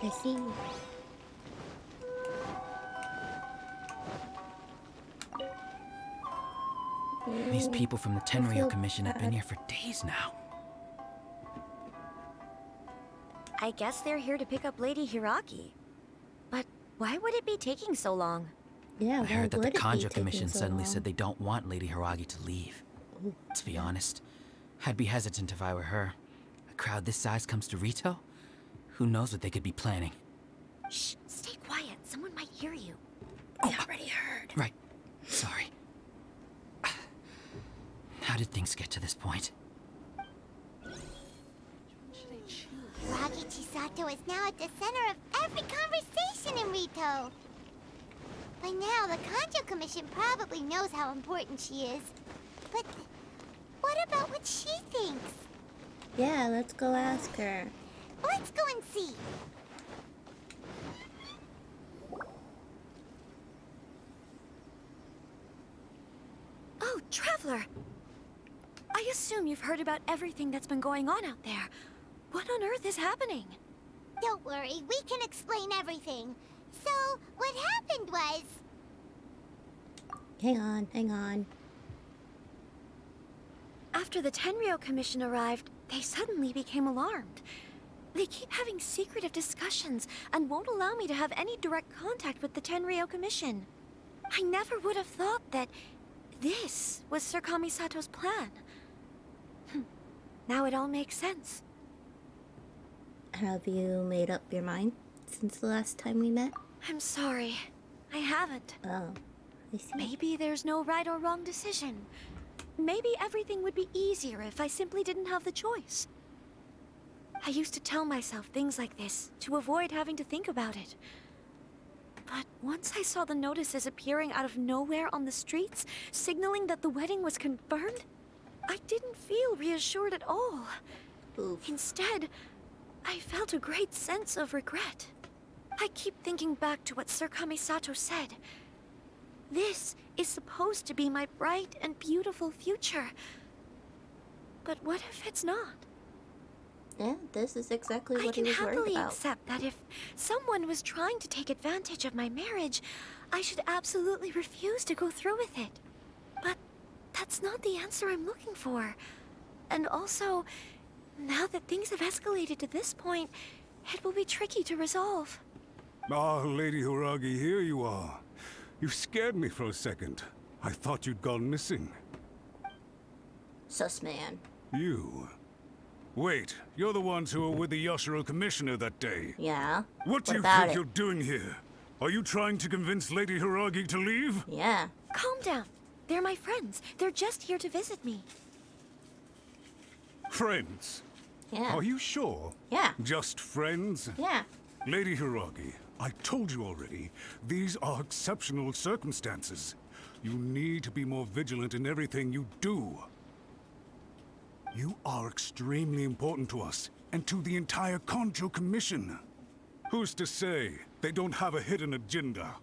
I see. These people from the Tenryou Commission have been here for days now. I guess they're here to pick up Lady Hiragi. But why would it be taking so long? Yeah, I heard that the Kanjo Commission suddenly said they don't want Lady Hiragi to leave. To be honest, I'd be hesitant if I were her. A crowd this size comes to Rito? Who knows what they could be planning? Shh, stay quiet. Someone might hear you. I already heard. Right. Sorry. How did things get to this point? Hiragi Chisato is now at the center of every conversation in Rito. By now, the Kanjo Commission probably knows how important she is. But what about what she thinks? Yeah, let's go ask her. Let's go and see. Oh, Traveler! I assume you've heard about everything that's been going on out there. What on earth is happening? Don't worry, we can explain everything. So, what happened was... Hang on. After the Tenryou Commission arrived, they suddenly became alarmed. They keep having secretive discussions and won't allow me to have any direct contact with the Tenryou Commission. I never would have thought that this was Sir Kamisato's plan. Now it all makes sense. Have you made up your mind since the last time we met? I'm sorry. I haven't. Oh, I see. Maybe there's no right or wrong decision. Maybe everything would be easier if I simply didn't have the choice. I used to tell myself things like this to avoid having to think about it. But once I saw the notices appearing out of nowhere on the streets, signaling that the wedding was confirmed, I didn't feel reassured at all. Oof. Instead, I felt a great sense of regret. I keep thinking back to what Sir Kamisato said. This is supposed to be my bright and beautiful future. But what if it's not? Yeah, this is exactly what he was worried I can happily about. accept that if someone was trying to take advantage of my marriage, I should absolutely refuse to go through with it. But that's not the answer I'm looking for. And also, now that things have escalated to this point, it will be tricky to resolve. Ah, Lady Hiragi, here you are. You scared me for a second. I thought you'd gone missing. Sus man. You? Wait, you're the ones who were with the Yashiro Commissioner that day. Yeah. What do you think you're doing here? Are you trying to convince Lady Hiragi to leave? Yeah. Calm down. They're my friends. They're just here to visit me. Friends? Yeah. Are you sure? Yeah. Just friends? Yeah. Lady Hiragi, I told you already, these are exceptional circumstances. You need to be more vigilant in everything you do. You are extremely important to us, and to the entire Kanjo Commission. Who's to say they don't have a hidden agenda?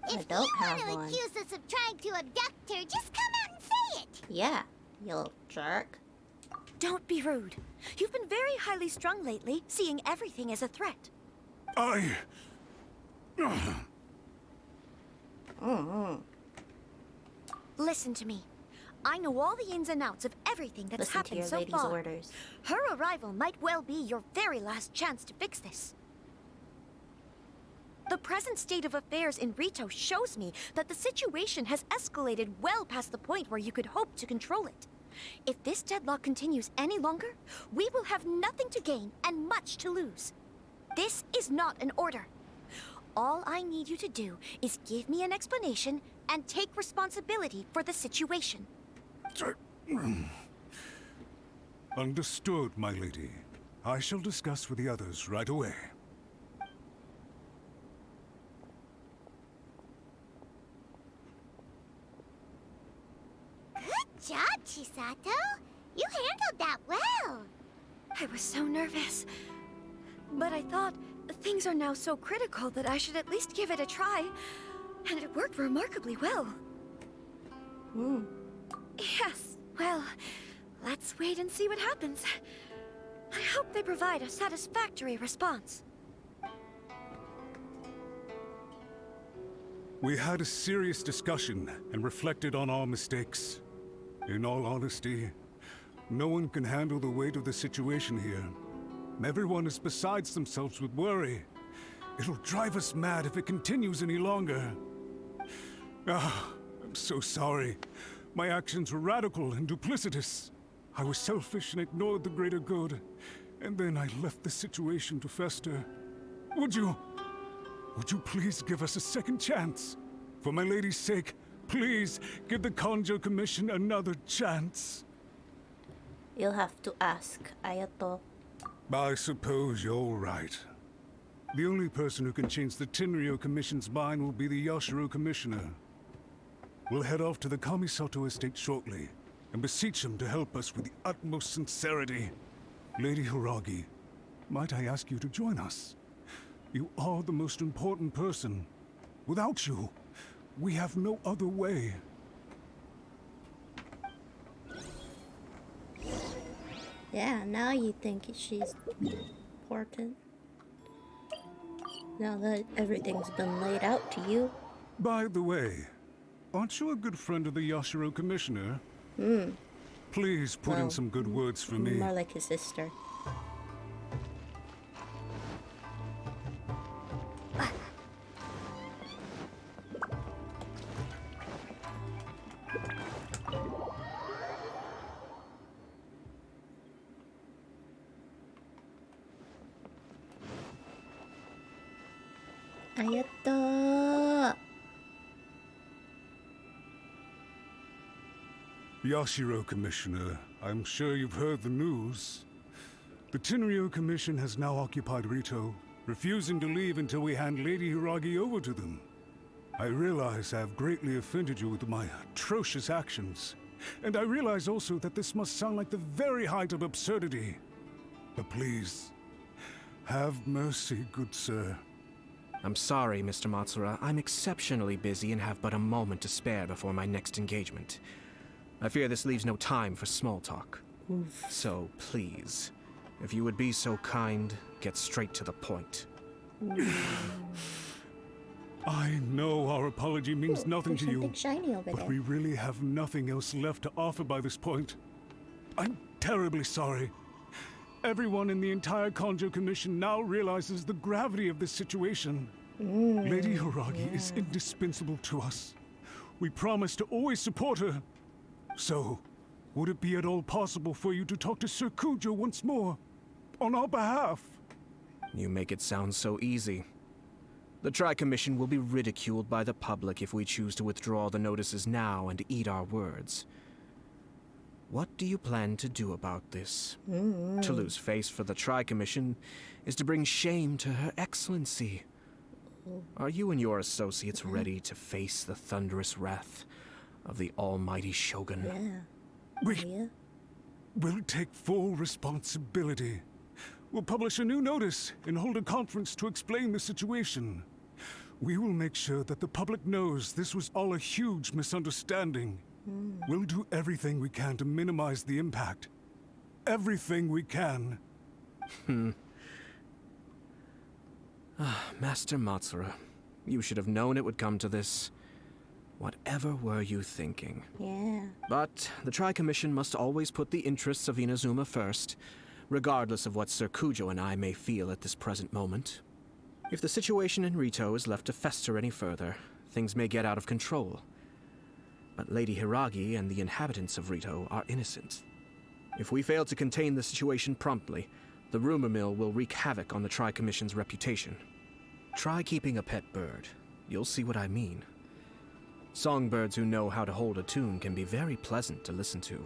If you want to accuse us of trying to abduct her, just come out and say it! Yeah, you little jerk. Don't be rude. You've been very highly strung lately, seeing everything as a threat. Listen to me. I know all the ins and outs of everything that's happened so far. Orders. Her arrival might well be your very last chance to fix this. The present state of affairs in Rito shows me that the situation has escalated well past the point where you could hope to control it. If this deadlock continues any longer, we will have nothing to gain and much to lose. This is not an order. All I need you to do is give me an explanation and take responsibility for the situation. Understood, my lady. I shall discuss with the others right away. Good job, Chisato. You handled that well. I was so nervous. But I thought things are now so critical that I should at least give it a try. And it worked remarkably well. Yes, well, let's wait and see what happens. I hope they provide a satisfactory response. We had a serious discussion and reflected on our mistakes. In all honesty, no one can handle the weight of the situation here. Everyone is besides themselves with worry. It'll drive us mad if it continues any longer. I'm so sorry. My actions were radical and duplicitous. I was selfish and ignored the greater good. And then I left the situation to fester. Would you please give us a second chance? For my lady's sake, please give the Kanjo Commission another chance. You'll have to ask Ayato. I suppose you're right. The only person who can change the Tenryou Commission's mind will be the Yashiro Commissioner. We'll head off to the Kamisato estate shortly, and beseech him to help us with the utmost sincerity. Lady Hiragi, might I ask you to join us? You are the most important person. Without you, we have no other way. Yeah, now you think she's important. Now that everything's been laid out to you. By the way, aren't you a good friend of the Yashiro Commissioner? Please put in some good words for me. More like his sister. Ayato. Yashiro, Commissioner, I'm sure you've heard the news. The Tenryo Commission has now occupied Rito, refusing to leave until we hand Lady Hiragi over to them. I realize I have greatly offended you with my atrocious actions, and I realize also that this must sound like the very height of absurdity. But please, have mercy, good sir. I'm sorry, Mr. Matsura. I'm exceptionally busy and have but a moment to spare before my next engagement. I fear this leaves no time for small talk. Oof. So please, if you would be so kind, get straight to the point. I know our apology means nothing to you, something shiny over but there. we really have nothing else left to offer by this point. I'm terribly sorry. Everyone in the entire Kanjo Commission now realizes the gravity of this situation. Lady Hiragi is indispensable to us. We promise to always support her. So, would it be at all possible for you to talk to Sir Kujo once more, on our behalf? You make it sound so easy. The Tri-Commission will be ridiculed by the public if we choose to withdraw the notices now and eat our words. What do you plan to do about this? To lose face for the Tri-Commission is to bring shame to Her Excellency. Are you and your associates ready to face the thunderous wrath of the almighty Shogun? We'll take full responsibility. We'll publish a new notice and hold a conference to explain the situation. We will make sure that the public knows this was all a huge misunderstanding. We'll do everything we can to minimize the impact. Everything we can. Master Matsura, you should have known it would come to this. Whatever were you thinking? Yeah. But the Tri-Commission must always put the interests of Inazuma first, regardless of what Sir Kujo and I may feel at this present moment. If the situation in Rito is left to fester any further, things may get out of control. But Lady Hiragi and the inhabitants of Rito are innocent. If we fail to contain the situation promptly, the rumor mill will wreak havoc on the Tri-Commission's reputation. Try keeping a pet bird. You'll see what I mean. Songbirds who know how to hold a tune can be very pleasant to listen to,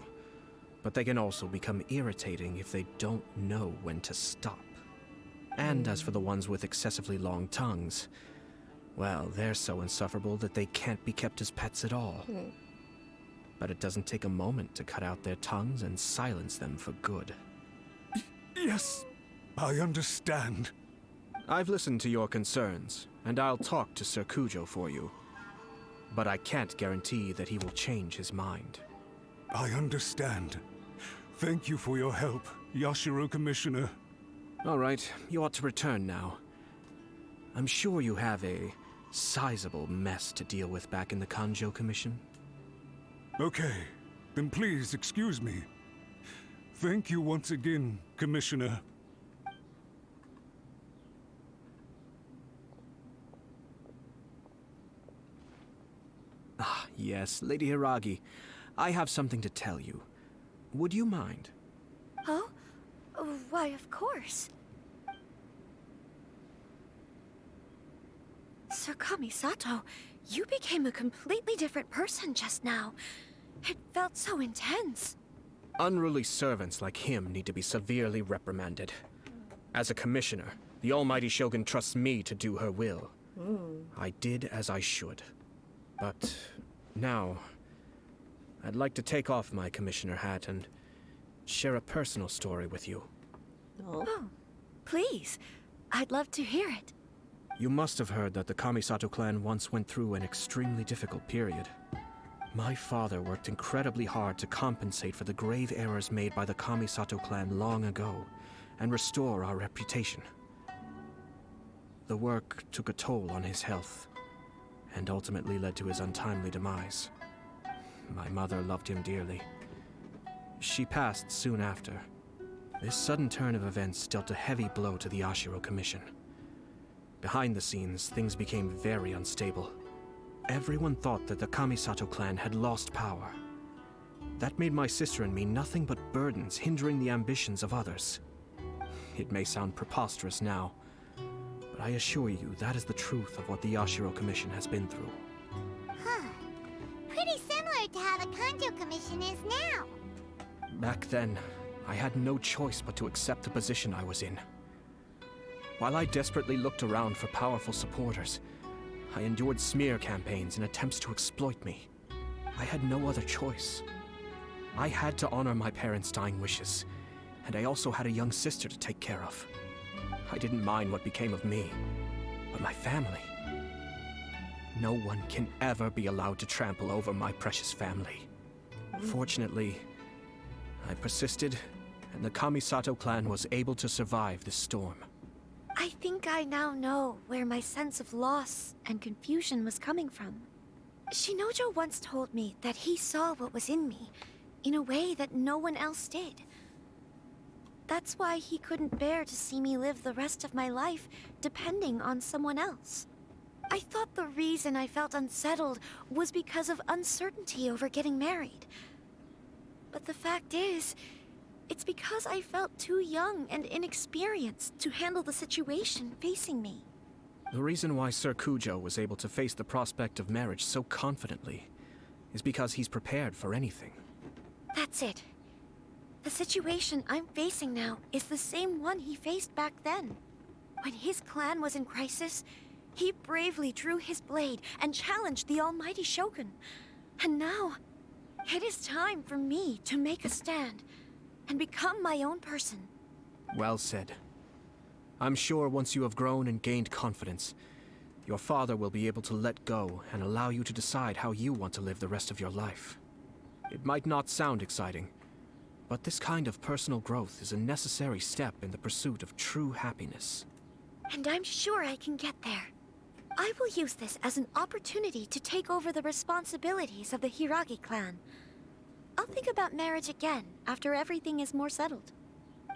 but they can also become irritating if they don't know when to stop. And as for the ones with excessively long tongues, well, they're so insufferable that they can't be kept as pets at all. But it doesn't take a moment to cut out their tongues and silence them for good. Yes, I understand. I've listened to your concerns, and I'll talk to Sir Kujo for you. But I can't guarantee that he will change his mind. I understand. Thank you for your help, Yashiro Commissioner. All right, you ought to return now. I'm sure you have a sizable mess to deal with back in the Kanjo Commission. Okay, then please excuse me. Thank you once again, Commissioner. Ah, yes, Lady Hiragi. I have something to tell you. Would you mind? Oh? Why, of course. Sir Kamisato, you became a completely different person just now. It felt so intense. Unruly servants like him need to be severely reprimanded. As a commissioner, the almighty Shogun trusts me to do her will. I did as I should. But now, I'd like to take off my commissioner hat and share a personal story with you. Oh, please. I'd love to hear it. You must have heard that the Kamisato clan once went through an extremely difficult period. My father worked incredibly hard to compensate for the grave errors made by the Kamisato clan long ago and restore our reputation. The work took a toll on his health and ultimately led to his untimely demise. My mother loved him dearly. She passed soon after. This sudden turn of events dealt a heavy blow to the Yashiro Commission. Behind the scenes, things became very unstable. Everyone thought that the Kamisato clan had lost power. That made my sister and me nothing but burdens, hindering the ambitions of others. It may sound preposterous now, but but I assure you that is the truth of what the Yashiro Commission has been through. Huh. Pretty similar to how the Kanjo Commission is now. Back then, I had no choice but to accept the position I was in. While I desperately looked around for powerful supporters, I endured smear campaigns and attempts to exploit me. I had no other choice. I had to honor my parents' dying wishes, and I also had a young sister to take care of. I didn't mind what became of me, but my family. No one can ever be allowed to trample over my precious family. Fortunately, I persisted, and the Kamisato clan was able to survive this storm. I think I now know where my sense of loss and confusion was coming from. Shinojo once told me that he saw what was in me in a way that no one else did. That's why he couldn't bear to see me live the rest of my life depending on someone else. I thought the reason I felt unsettled was because of uncertainty over getting married. But the fact is, it's because I felt too young and inexperienced to handle the situation facing me. The reason why Sir Kujo was able to face the prospect of marriage so confidently is because he's prepared for anything. That's it. The situation I'm facing now is the same one he faced back then. When his clan was in crisis, he bravely drew his blade and challenged the almighty Shogun. And now, it is time for me to make a stand and become my own person. Well said. I'm sure once you have grown and gained confidence, your father will be able to let go and allow you to decide how you want to live the rest of your life. It might not sound exciting, but this kind of personal growth is a necessary step in the pursuit of true happiness. And I'm sure I can get there. I will use this as an opportunity to take over the responsibilities of the Hiragi clan. I'll think about marriage again after everything is more settled.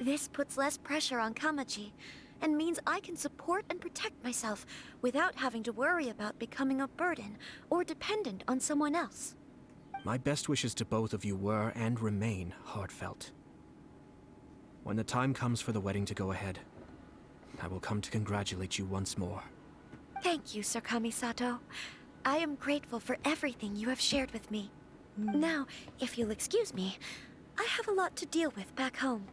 This puts less pressure on Kamaji, and means I can support and protect myself without having to worry about becoming a burden or dependent on someone else. My best wishes to both of you were and remain heartfelt. When the time comes for the wedding to go ahead, I will come to congratulate you once more. Thank you, Sir Kamisato. I am grateful for everything you have shared with me. Now, if you'll excuse me, I have a lot to deal with back home.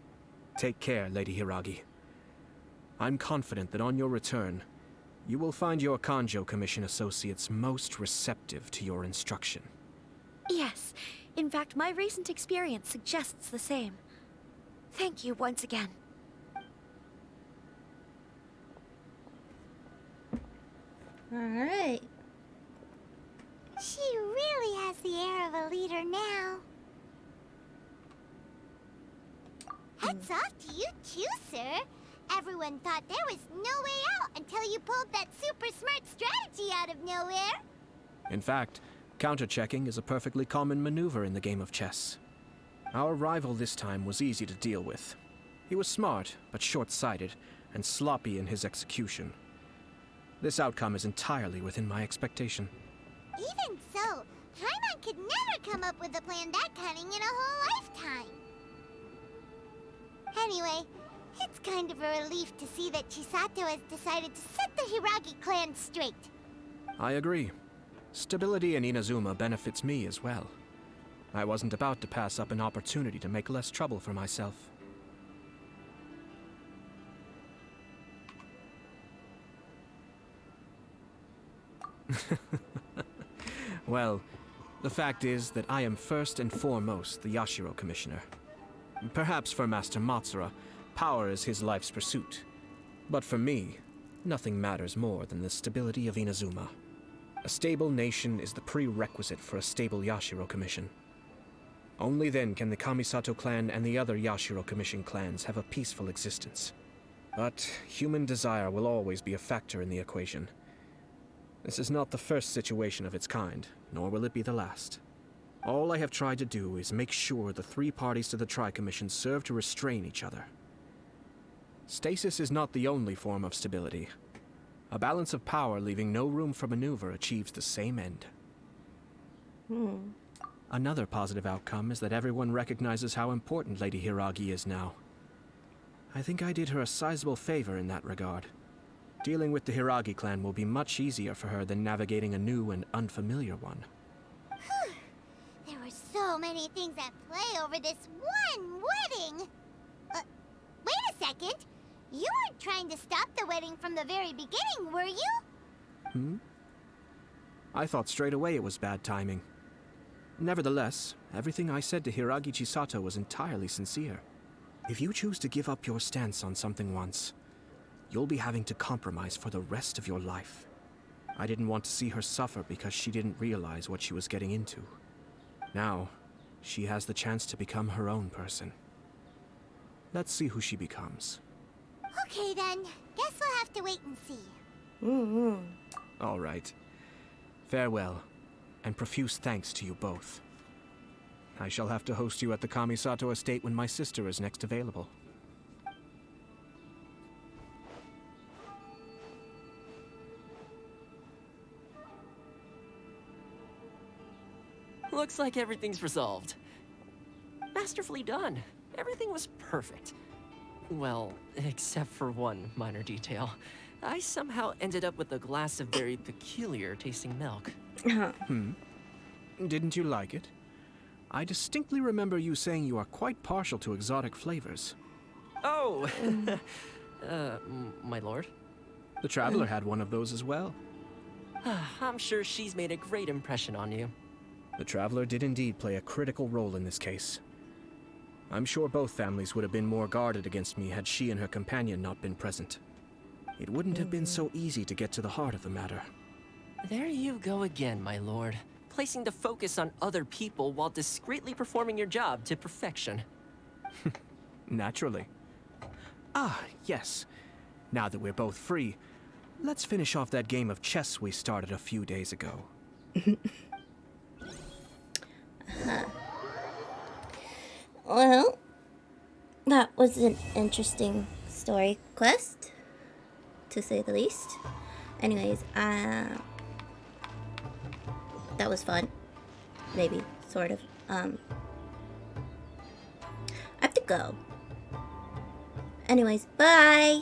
Take care, Lady Hiragi. I'm confident that on your return, you will find your Kanjo Commission associates most receptive to your instruction. Yes, in fact, my recent experience suggests the same. Thank you once again. Alright. She really has the air of a leader now. Hats off to you too, sir. Everyone thought there was no way out until you pulled that super smart strategy out of nowhere. In fact, counter-checking is a perfectly common maneuver in the game of chess. Our rival this time was easy to deal with. He was smart, but short-sighted, and sloppy in his execution. This outcome is entirely within my expectation. Even so, Paimon could never come up with a plan that cunning in a whole lifetime. Anyway, it's kind of a relief to see that Chisato has decided to set the Hiragi clan straight. I agree. Stability in Inazuma benefits me as well. I wasn't about to pass up an opportunity to make less trouble for myself. Well, the fact is that I am first and foremost the Yashiro Commissioner. Perhaps for Master Matsura, power is his life's pursuit. But for me, nothing matters more than the stability of Inazuma. A stable nation is the prerequisite for a stable Yashiro Commission. Only then can the Kamisato clan and the other Yashiro Commission clans have a peaceful existence. But human desire will always be a factor in the equation. This is not the first situation of its kind, nor will it be the last. All I have tried to do is make sure the three parties to the Tri-Commission serve to restrain each other. Stasis is not the only form of stability. A balance of power leaving no room for maneuver achieves the same end. Another positive outcome is that everyone recognizes how important Lady Hiragi is now. I think I did her a sizable favor in that regard. Dealing with the Hiragi clan will be much easier for her than navigating a new and unfamiliar one. There were so many things at play over this one wedding. Wait a second. You weren't trying to stop the wedding from the very beginning, were you? I thought straight away it was bad timing. Nevertheless, everything I said to Hiragi Chisato was entirely sincere. If you choose to give up your stance on something once, you'll be having to compromise for the rest of your life. I didn't want to see her suffer because she didn't realize what she was getting into. Now, she has the chance to become her own person. Let's see who she becomes. Okay then. Guess we'll have to wait and see. All right. Farewell, and profuse thanks to you both. I shall have to host you at the Kamisato estate when my sister is next available. Looks like everything's resolved. Masterfully done. Everything was perfect. Well, except for one minor detail. I somehow ended up with a glass of very peculiar tasting milk. Didn't you like it? I distinctly remember you saying you are quite partial to exotic flavors. Oh! My lord? The Traveler had one of those as well. I'm sure she's made a great impression on you. The Traveler did indeed play a critical role in this case. I'm sure both families would have been more guarded against me had she and her companion not been present. It wouldn't have been so easy to get to the heart of the matter. There you go again, my lord. Placing the focus on other people while discreetly performing your job to perfection. Naturally. Ah, yes. Now that we're both free, let's finish off that game of chess we started a few days ago. Well, that was an interesting story quest, to say the least. Anyways, that was fun. Maybe, sort of. I have to go. Anyways, bye!